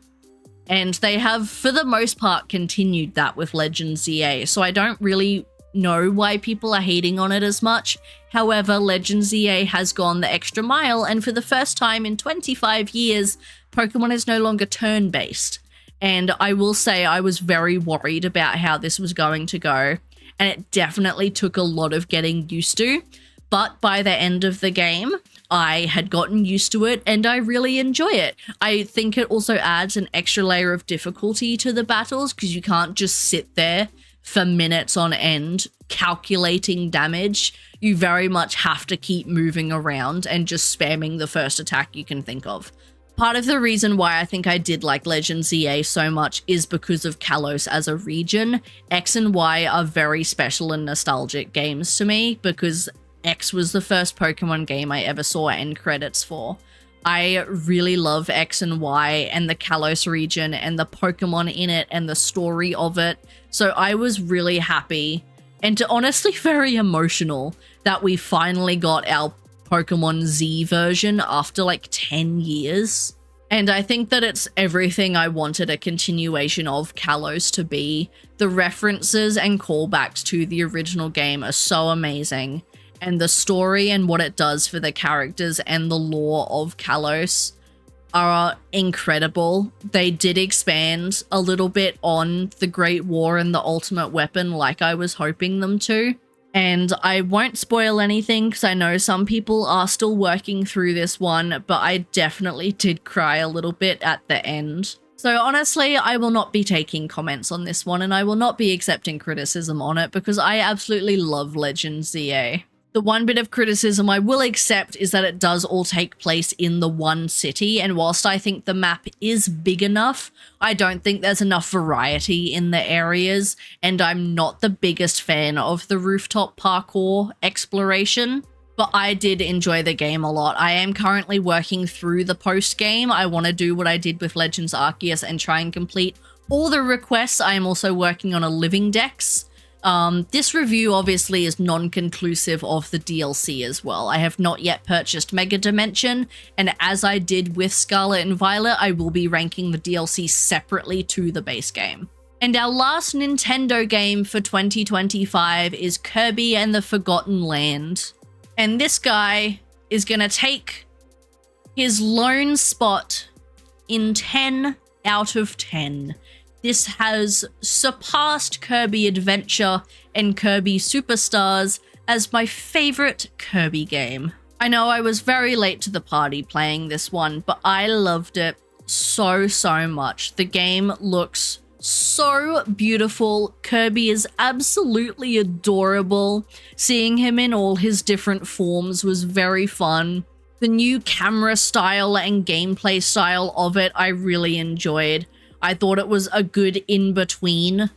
And they have, for the most part, continued that with Legends ZA, so I don't really know why people are hating on it as much. However, Legends ZA has gone the extra mile, and for the first time in 25 years, Pokemon is no longer turn-based. And I will say I was very worried about how this was going to go, and it definitely took a lot of getting used to. But by the end of the game, I had gotten used to it and I really enjoy it. I think it also adds an extra layer of difficulty to the battles because you can't just sit there for minutes on end calculating damage. You very much have to keep moving around and just spamming the first attack you can think of. Part of the reason why I think I did like Legends ZA so much is because of Kalos as a region. X and Y are very special and nostalgic games to me because X was the first Pokemon game I ever saw end credits for. I really love X and Y and the Kalos region and the Pokemon in it and the story of it. So I was really happy and honestly very emotional that we finally got our Pokemon Z version after like 10 years. And I think that it's everything I wanted a continuation of Kalos to be. The references and callbacks to the original game are so amazing. And the story and what it does for the characters and the lore of Kalos are incredible. They did expand a little bit on the Great War and the Ultimate Weapon like I was hoping them to. And I won't spoil anything because I know some people are still working through this one, but I definitely did cry a little bit at the end. So honestly, I will not be taking comments on this one and I will not be accepting criticism on it because I absolutely love Legends ZA. The one bit of criticism I will accept is that it does all take place in the one city, and whilst I think the map is big enough, I don't think there's enough variety in the areas, and I'm not the biggest fan of the rooftop parkour exploration. But I did enjoy the game a lot. I am currently working through the post-game. I want to do what I did with Legends Arceus and try and complete all the requests. I am also working on a living dex. This review obviously is non-conclusive of the DLC as well. I have not yet purchased Mega Dimension, and as I did with Scarlet and Violet, I will be ranking the DLC separately to the base game. And our last Nintendo game for 2025 is Kirby and the Forgotten Land. And this guy is gonna take his lone spot in 10 out of 10. This has surpassed Kirby Adventure and Kirby Superstars as my favorite Kirby game. I know I was very late to the party playing this one, but I loved it so much. The game looks so beautiful. Kirby is absolutely adorable. Seeing him in all his different forms was very fun. The new camera style and gameplay style of it, I really enjoyed. I thought it was a good in-between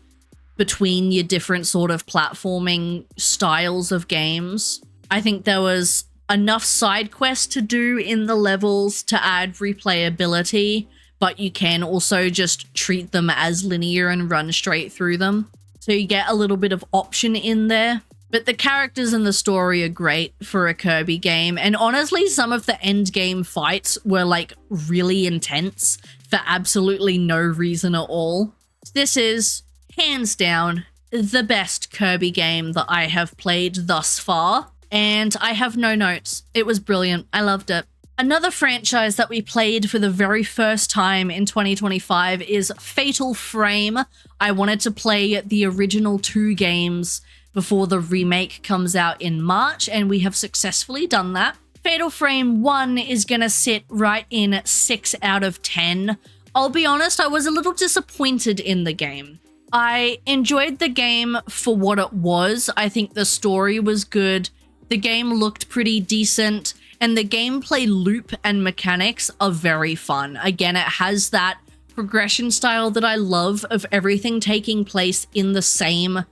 between your different sort of platforming styles of games. I think there was enough side quests to do in the levels to add replayability, but you can also just treat them as linear and run straight through them. So you get a little bit of option in there. But the characters and the story are great for a Kirby game, and honestly, some of the end game fights were like really intense for absolutely no reason at all. This is, hands down, the best Kirby game that I have played thus far, and I have no notes. It was brilliant. I loved it. Another franchise that we played for the very first time in 2025 is Fatal Frame. I wanted to play the original 2 games before the remake comes out in March, and we have successfully done that. Fatal Frame 1 is gonna sit right in 6 out of 10. I'll be honest, I was a little disappointed in the game. I enjoyed the game for what it was. I think the story was good, the game looked pretty decent, and the gameplay loop and mechanics are very fun. Again, it has that progression style that I love of everything taking place in the same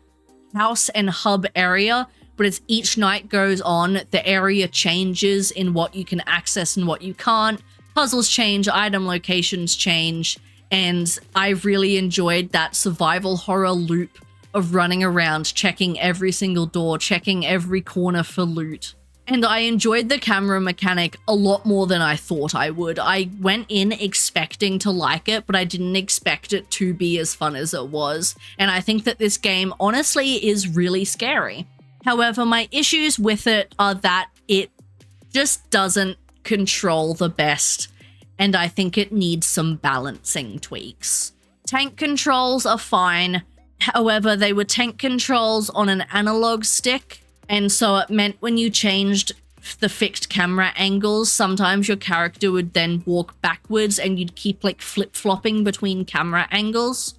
house and hub area, but as each night goes on, the area changes in what you can access and what you can't. Puzzles change, item locations change, and I really enjoyed that survival horror loop of running around, checking every single door, checking every corner for loot. And I enjoyed the camera mechanic a lot more than I thought I would. I went in expecting to like it, but I didn't expect it to be as fun as it was. And I think that this game honestly is really scary. However, my issues with it are that it just doesn't control the best, and I think it needs some balancing tweaks. Tank controls are fine. However, they were tank controls on an analog stick, and so it meant when you changed the fixed camera angles, sometimes your character would then walk backwards and you'd keep like flip-flopping between camera angles.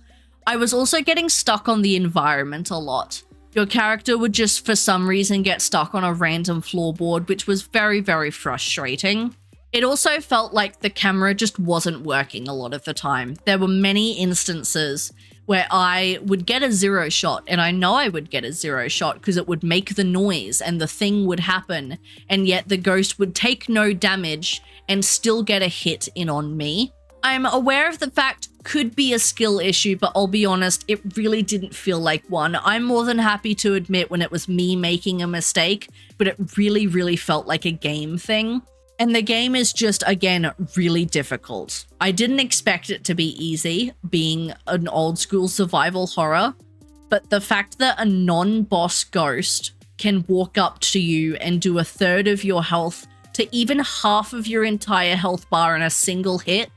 I was also getting stuck on the environment a lot. Your character would just for some reason get stuck on a random floorboard, which was very frustrating. It also felt like the camera just wasn't working a lot of the time. There were many instances where I would get a 0 shot, and I know I would get a 0 shot because it would make the noise and the thing would happen, and yet the ghost would take no damage and still get a hit in on me. I'm aware of the fact could be a skill issue, but I'll be honest, it really didn't feel like one. I'm more than happy to admit when it was me making a mistake, but it really felt like a game thing. And the game is just, again, really difficult. I didn't expect it to be easy, being an old school survival horror, but the fact that a non-boss ghost can walk up to you and do 1/3 of your health to even half of your entire health bar in a single hit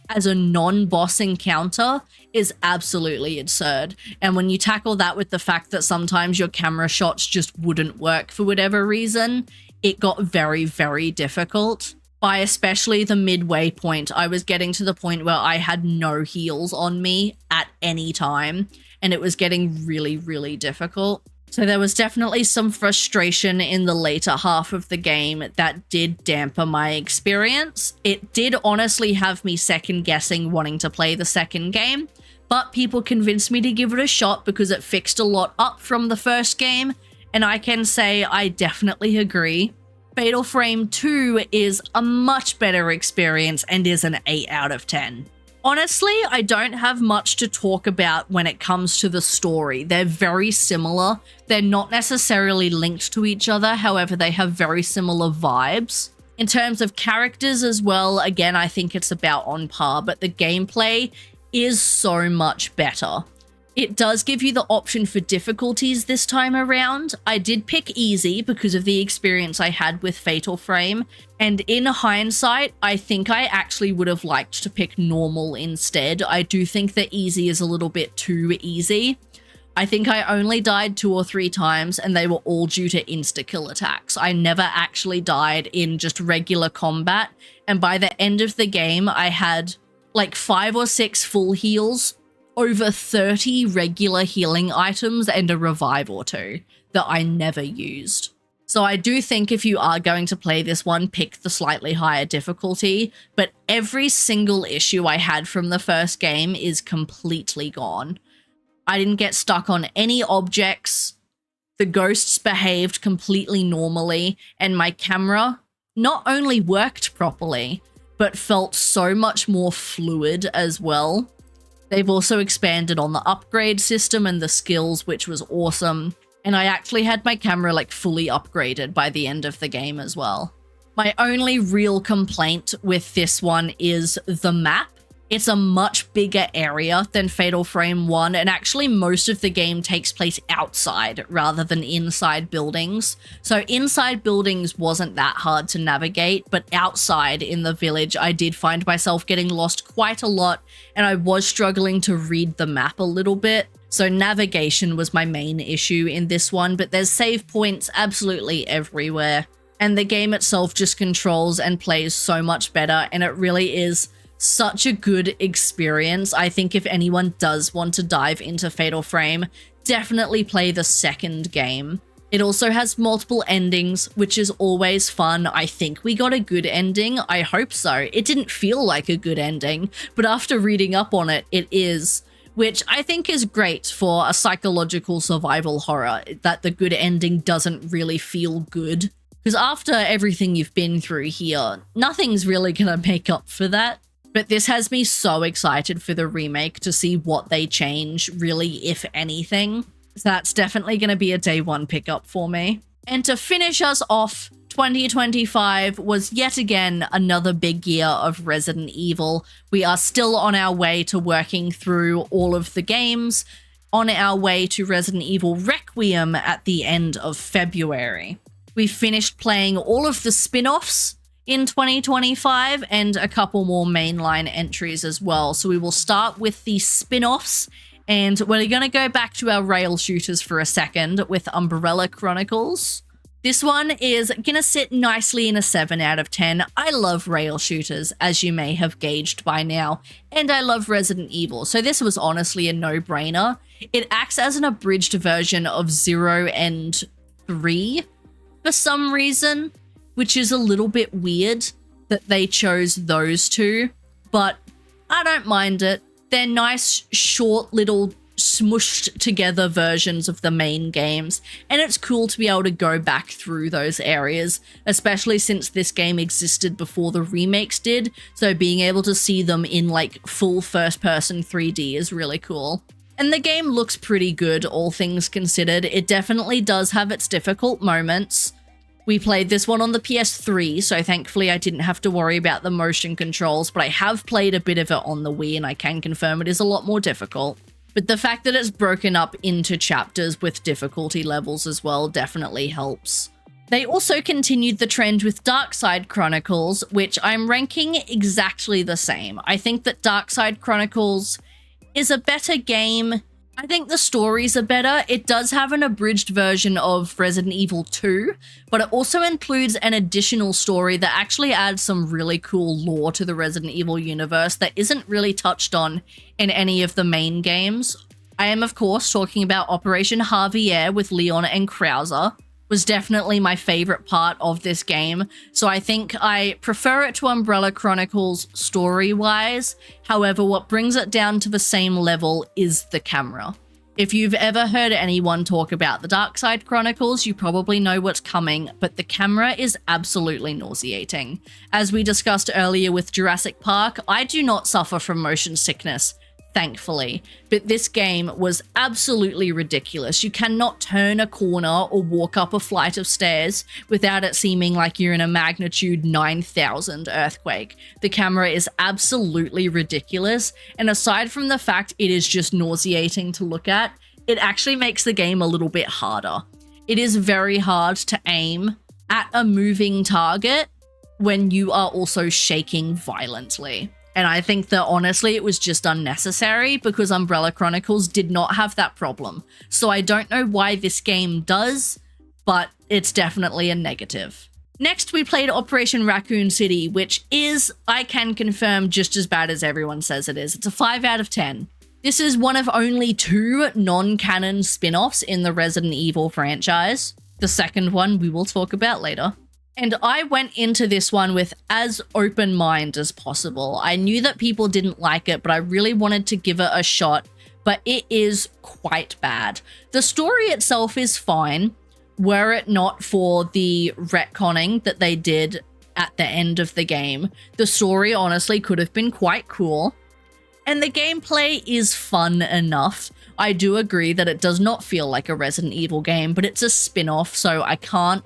as a non-boss encounter is absolutely absurd. And when you tackle that with the fact that sometimes your camera shots just wouldn't work for whatever reason, it got very difficult. By especially the midway point, I was getting to the point where I had no heals on me at any time, and it was getting really difficult. So there was definitely some frustration in the later half of the game that did dampen my experience. It did honestly have me second guessing wanting to play the second game, but people convinced me to give it a shot because it fixed a lot up from the first game, and I can say I definitely agree. Fatal Frame 2 is a much better experience and is an 8 out of 10. Honestly, I don't have much to talk about when it comes to the story. They're very similar. They're not necessarily linked to each other, however, they have very similar vibes. In terms of characters as well, again, I think it's about on par, but the gameplay is so much better. It does give you the option for difficulties this time around. I did pick easy because of the experience I had with Fatal Frame, and in hindsight, I think I actually would have liked to pick normal instead. I do think that easy is a little bit too easy. I think I only died 2 or 3 times, and they were all due to insta-kill attacks. I never actually died in just regular combat, and by the end of the game, I had like 5 or 6 full heals, over 30 regular healing items, and a revive or 2 that I never used. So I do think if you are going to play this one, pick the slightly higher difficulty, but every single issue I had from the first game is completely gone. I didn't get stuck on any objects, the ghosts behaved completely normally, and my camera not only worked properly, but felt so much more fluid as well. They've also expanded on the upgrade system and the skills, which was awesome. And I actually had my camera like fully upgraded by the end of the game as well. My only real complaint with this one is the map. It's a much bigger area than Fatal Frame 1, and actually most of the game takes place outside rather than inside buildings. So inside buildings wasn't that hard to navigate, but outside in the village, I did find myself getting lost quite a lot, and I was struggling to read the map a little bit. So navigation was my main issue in this one, but there's save points absolutely everywhere. And the game itself just controls and plays so much better, and it really is such a good experience. I think if anyone does want to dive into Fatal Frame, definitely play the second game. It also has multiple endings, which is always fun. I think we got a good ending. I hope so. It didn't feel like a good ending, but after reading up on it, it is, which I think is great for a psychological survival horror, that the good ending doesn't really feel good. Because after everything you've been through here, nothing's really gonna make up for that. But this has me so excited for the remake to see what they change, really, if anything. So that's definitely going to be a day one pickup for me. And to finish us off, 2025 was yet again another big year of Resident Evil. We are still on our way to working through all of the games, on our way to Resident Evil Requiem at the end of February. We finished playing all of the spin-offs in 2025 and a couple more mainline entries as well. So we will start with the spin-offs, and we're going to go back to our rail shooters for a second with Umbrella Chronicles. This one is going to sit nicely in a 7 out of 10. I love rail shooters, as you may have gauged by now, and I love Resident Evil, so this was honestly a no-brainer. It acts as an abridged version of 0 and 3 for some reason, which is a little bit weird that they chose those two, but I don't mind it. They're nice, short, little smushed together versions of the main games, and it's cool to be able to go back through those areas, especially since this game existed before the remakes did, so being able to see them in like full first-person 3D is really cool. And the game looks pretty good, all things considered. It definitely does have its difficult moments. We played this one on the PS3, so thankfully I didn't have to worry about the motion controls, but I have played a bit of it on the Wii, and I can confirm it is a lot more difficult. But the fact that it's broken up into chapters with difficulty levels as well definitely helps. They also continued the trend with Darkside Chronicles, which I'm ranking exactly the same. I think that Darkside Chronicles is a better game. I think the stories are better. It does have an abridged version of Resident Evil 2, but it also includes an additional story that actually adds some really cool lore to the Resident Evil universe that isn't really touched on in any of the main games. I am, of course, talking about Operation Javier with Leon and Krauser. Was definitely my favorite part of this game, so I think I prefer it to Umbrella Chronicles story-wise. However, what brings it down to the same level is the camera. If you've ever heard anyone talk about the Darkside Chronicles, you probably know what's coming, but the camera is absolutely nauseating. As we discussed earlier with Jurassic Park, I do not suffer from motion sickness, thankfully, but this game was absolutely ridiculous. You cannot turn a corner or walk up a flight of stairs without it seeming like you're in a magnitude 9,000 earthquake. The camera is absolutely ridiculous, and aside from the fact it is just nauseating to look at, it actually makes the game a little bit harder. It is very hard to aim at a moving target when you are also shaking violently. And I think that honestly, it was just unnecessary because Umbrella Chronicles did not have that problem. So I don't know why this game does, but it's definitely a negative. Next, we played Operation Raccoon City, which is, I can confirm, just as bad as everyone says it is. It's a 5 out of 10. This is one of only 2 non-canon spin-offs in the Resident Evil franchise. The second one we will talk about later. And I went into this one with as open mind as possible. I knew that people didn't like it, but I really wanted to give it a shot, but it is quite bad. The story itself is fine, were it not for the retconning that they did at the end of the game. The story honestly could have been quite cool, and the gameplay is fun enough. I do agree that it does not feel like a Resident Evil game, but it's a spin-off, so I can't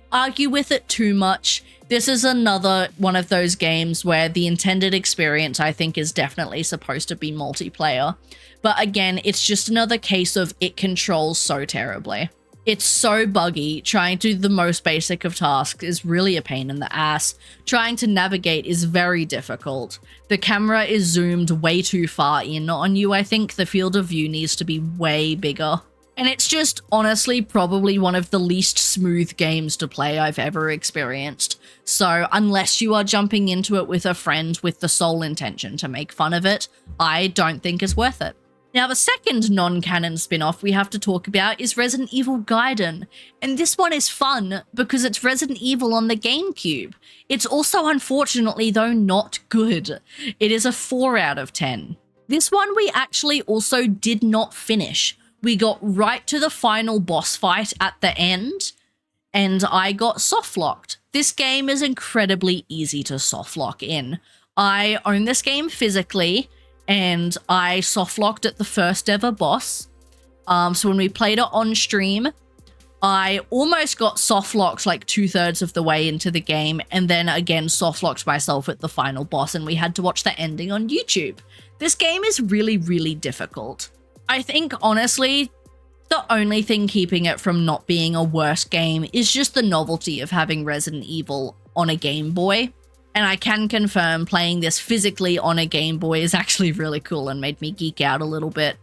argue with it too much. This is another one of those games where the intended experience, I think, is definitely supposed to be multiplayer. But again, it's just another case of it controls so terribly. It's so buggy. Trying to do the most basic of tasks is really a pain in the ass. Trying to navigate is very difficult. The camera is zoomed way too far in on you. I think the field of view needs to be way bigger. And it's just, honestly, probably one of the least smooth games to play I've ever experienced. So, unless you are jumping into it with a friend with the sole intention to make fun of it, I don't think it's worth it. Now, the second non-canon spin-off we have to talk about is Resident Evil Gaiden. And this one is fun because it's Resident Evil on the GameCube. It's also, unfortunately, though, not good. It is a 4 out of 10. This one we actually also did not finish. We got right to the final boss fight at the end, and I got softlocked. This game is incredibly easy to softlock in. I own this game physically, and I softlocked at the first ever boss. So when we played it on stream, I almost got softlocked like 2/3 of the way into the game, and then again softlocked myself at the final boss, and we had to watch the ending on YouTube. This game is really, really difficult. I think, honestly, the only thing keeping it from not being a worse game is just the novelty of having Resident Evil on a Game Boy. And I can confirm playing this physically on a Game Boy is actually really cool and made me geek out a little bit.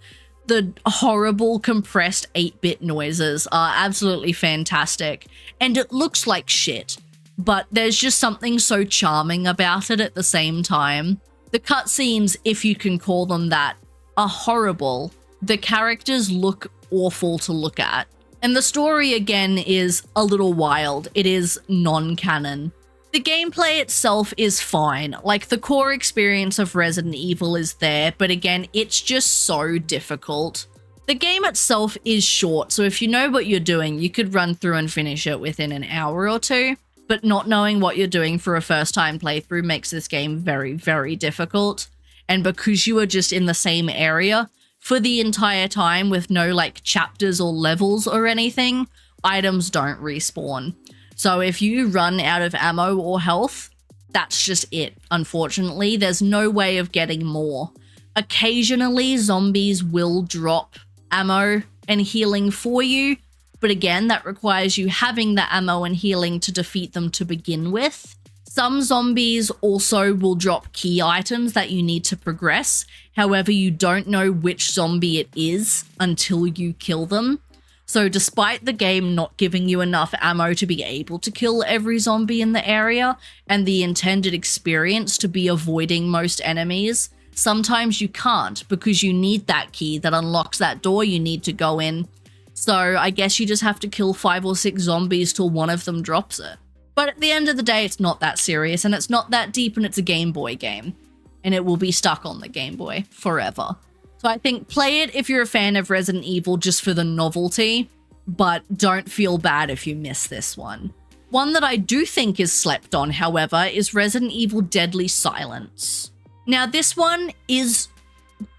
The horrible compressed 8-bit noises are absolutely fantastic, and it looks like shit, but there's just something so charming about it at the same time. The cutscenes, if you can call them that, are horrible. The characters look awful to look at. And the story, again, is a little wild. It is non-canon. The gameplay itself is fine. Like, the core experience of Resident Evil is there, but again, it's just so difficult. The game itself is short, so if you know what you're doing, you could run through and finish it within an hour or two. But not knowing what you're doing for a first-time playthrough makes this game very, very difficult. And because you are just in the same area for the entire time with no like chapters or levels or anything, items don't respawn. So if you run out of ammo or health, that's just it. Unfortunately, there's no way of getting more. Occasionally, zombies will drop ammo and healing for you, but again, that requires you having the ammo and healing to defeat them to begin with. Some zombies also will drop key items that you need to progress. However, you don't know which zombie it is until you kill them. So despite the game not giving you enough ammo to be able to kill every zombie in the area, and the intended experience to be avoiding most enemies, sometimes you can't because you need that key that unlocks that door you need to go in. So I guess you just have to kill 5 or 6 zombies till one of them drops it. But at the end of the day, it's not that serious and it's not that deep, and it's a Game Boy game. And it will be stuck on the Game Boy forever. So I think play it if you're a fan of Resident Evil just for the novelty, but don't feel bad if you miss this one. One that I do think is slept on, however, is Resident Evil Deadly Silence. Now this one is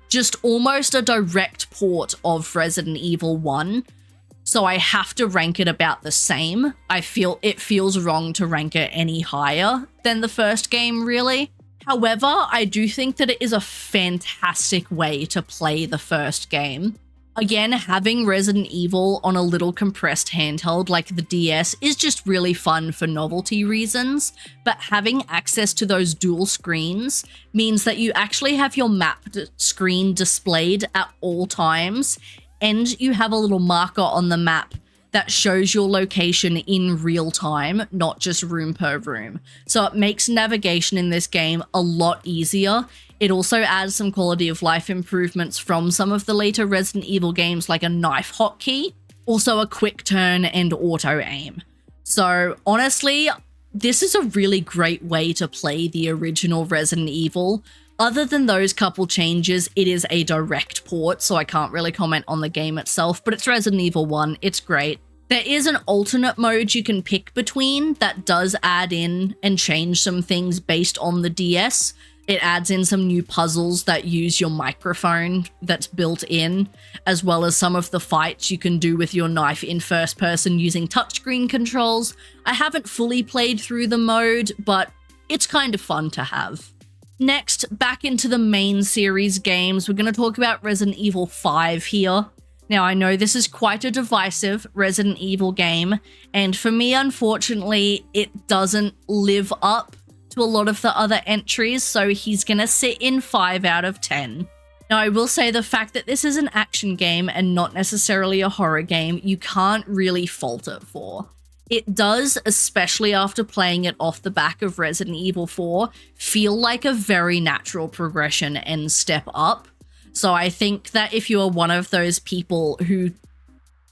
just almost a direct port of Resident Evil 1. So I have to rank it about the same. I feel it feels wrong to rank it any higher than the first game, really. However, I do think that it is a fantastic way to play the first game. Again, having Resident Evil on a little compressed handheld like the DS is just really fun for novelty reasons, but having access to those dual screens means that you actually have your map screen displayed at all times, and you have a little marker on the map that shows your location in real time, not just room per room. So it makes navigation in this game a lot easier. It also adds some quality of life improvements from some of the later Resident Evil games, like a knife hotkey, also a quick turn and auto aim. So honestly, this is a really great way to play the original Resident Evil. Other than those couple changes, it is a direct port, so I can't really comment on the game itself, but it's Resident Evil 1, it's great. There is an alternate mode you can pick between that does add in and change some things based on the DS. It adds in some new puzzles that use your microphone that's built in, as well as some of the fights you can do with your knife in first person using touchscreen controls. I haven't fully played through the mode, but it's kind of fun to have. Next, back into the main series games, we're going to talk about Resident Evil 5 here. Now, I know this is quite a divisive Resident Evil game, and for me, unfortunately, it doesn't live up to a lot of the other entries, so he's going to sit in 5 out of 10. Now, I will say the fact that this is an action game and not necessarily a horror game, you can't really fault it for. It does, especially after playing it off the back of Resident Evil 4, feel like a very natural progression and step up. So I think that if you are one of those people who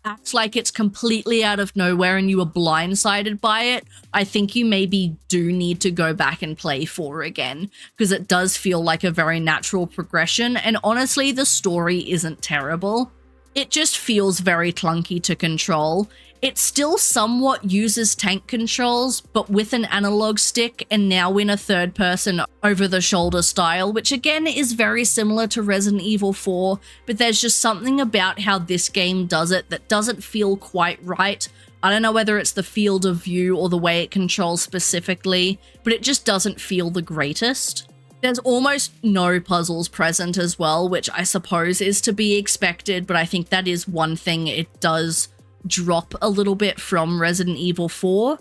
acts like it's completely out of nowhere and you were blindsided by it, I think you maybe do need to go back and play 4 again, because it does feel like a very natural progression, and honestly, the story isn't terrible. It just feels very clunky to control. It still somewhat uses tank controls, but with an analog stick and now in a third-person over-the-shoulder style, which again is very similar to Resident Evil 4, but there's just something about how this game does it that doesn't feel quite right. I don't know whether it's the field of view or the way it controls specifically, but it just doesn't feel the greatest. There's almost no puzzles present as well, which I suppose is to be expected, but I think that is one thing it does drop a little bit from Resident Evil 4.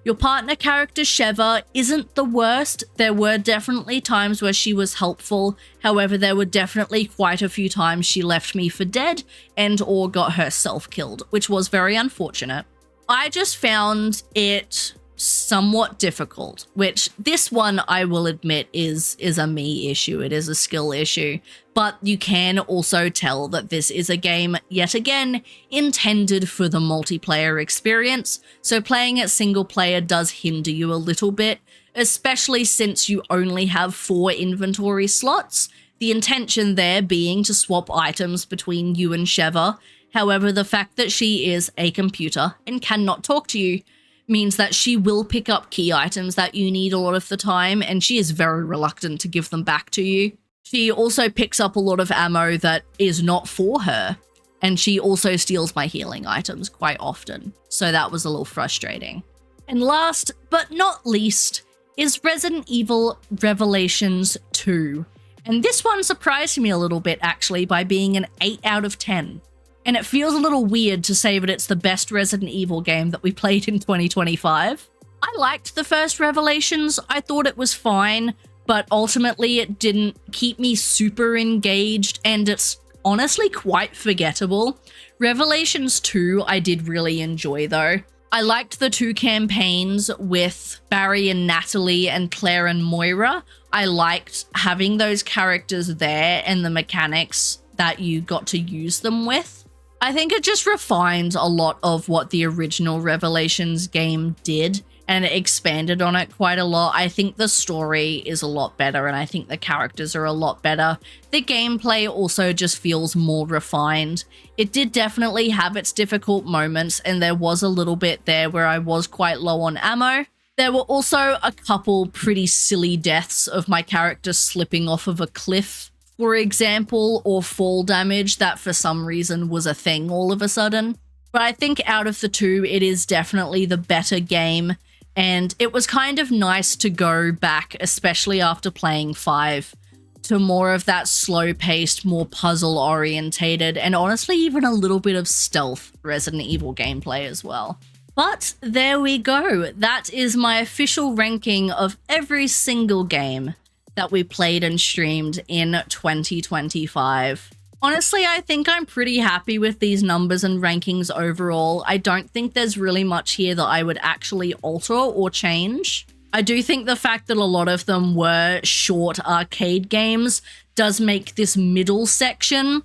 Your partner character, Sheva, isn't the worst. There were definitely times where she was helpful. However, there were definitely quite a few times she left me for dead and or got herself killed, which was very unfortunate. I just found it somewhat difficult, which this one I will admit is a me issue. It is a skill issue, but you can also tell that this is a game, yet again, intended for the multiplayer experience, so playing it single player does hinder you a little bit, especially since you only have 4 inventory slots, the intention there being to swap items between you and Sheva. However, the fact that she is a computer and cannot talk to you means that she will pick up key items that you need a lot of the time, and she is very reluctant to give them back to you. She also picks up a lot of ammo that is not for her, and she also steals my healing items quite often, so that was a little frustrating. And last but not least is Resident Evil Revelations 2. And this one surprised me a little bit actually by being an 8 out of 10. And it feels a little weird to say that it's the best Resident Evil game that we played in 2025. I liked the first Revelations, I thought it was fine, but ultimately it didn't keep me super engaged, and it's honestly quite forgettable. Revelations 2 I did really enjoy though. I liked the 2 campaigns with Barry and Natalie and Claire and Moira. I liked having those characters there and the mechanics that you got to use them with. I think it just refined a lot of what the original Revelations game did, and it expanded on it quite a lot. I think the story is a lot better, and I think the characters are a lot better. The gameplay also just feels more refined. It did definitely have its difficult moments, and there was a little bit there where I was quite low on ammo. There were also a couple pretty silly deaths of my character slipping off of a cliff, for example, or fall damage that for some reason was a thing all of a sudden. But I think out of the 2, it is definitely the better game. And it was kind of nice to go back, especially after playing 5, to more of that slow-paced, more puzzle-orientated, and honestly even a little bit of stealth Resident Evil gameplay as well. But there we go. That is my official ranking of every single game that we played and streamed in 2025. Honestly, I think I'm pretty happy with these numbers and rankings overall. I don't think there's really much here that I would actually alter or change. I do think the fact that a lot of them were short arcade games does make this middle section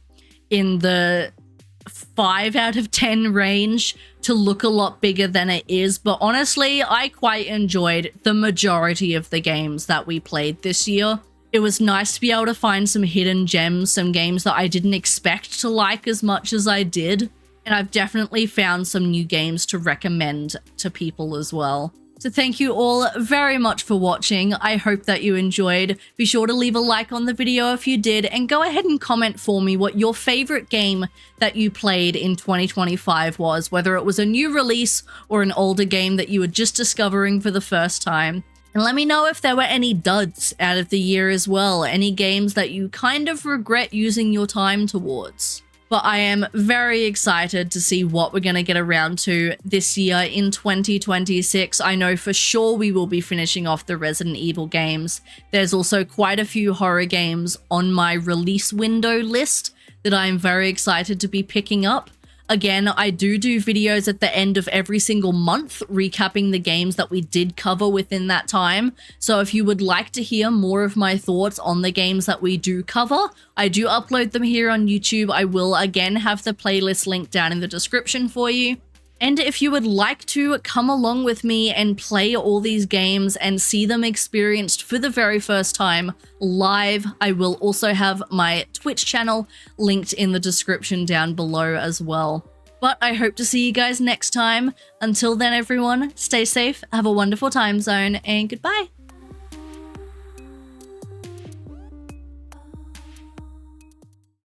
in the 5 out of 10 range to look a lot bigger than it is, but honestly, I quite enjoyed the majority of the games that we played this year. It was nice to be able to find some hidden gems, some games that I didn't expect to like as much as I did, and I've definitely found some new games to recommend to people as well. So thank you all very much for watching. I hope that you enjoyed. Be sure to leave a like on the video if you did, and go ahead and comment for me what your favorite game that you played in 2025 was, whether it was a new release or an older game that you were just discovering for the first time. And let me know if there were any duds out of the year as well, any games that you kind of regret using your time towards. But I am very excited to see what we're going to get around to this year in 2026. I know for sure we will be finishing off the Resident Evil games. There's also quite a few horror games on my release window list that I'm very excited to be picking up. Again, I do videos at the end of every single month recapping the games that we did cover within that time. So if you would like to hear more of my thoughts on the games that we do cover, I do upload them here on YouTube. I will again have the playlist link down in the description for you. And if you would like to come along with me and play all these games and see them experienced for the very first time live, I will also have my Twitch channel linked in the description down below as well. But I hope to see you guys next time. Until then, everyone, stay safe, have a wonderful time zone, and goodbye.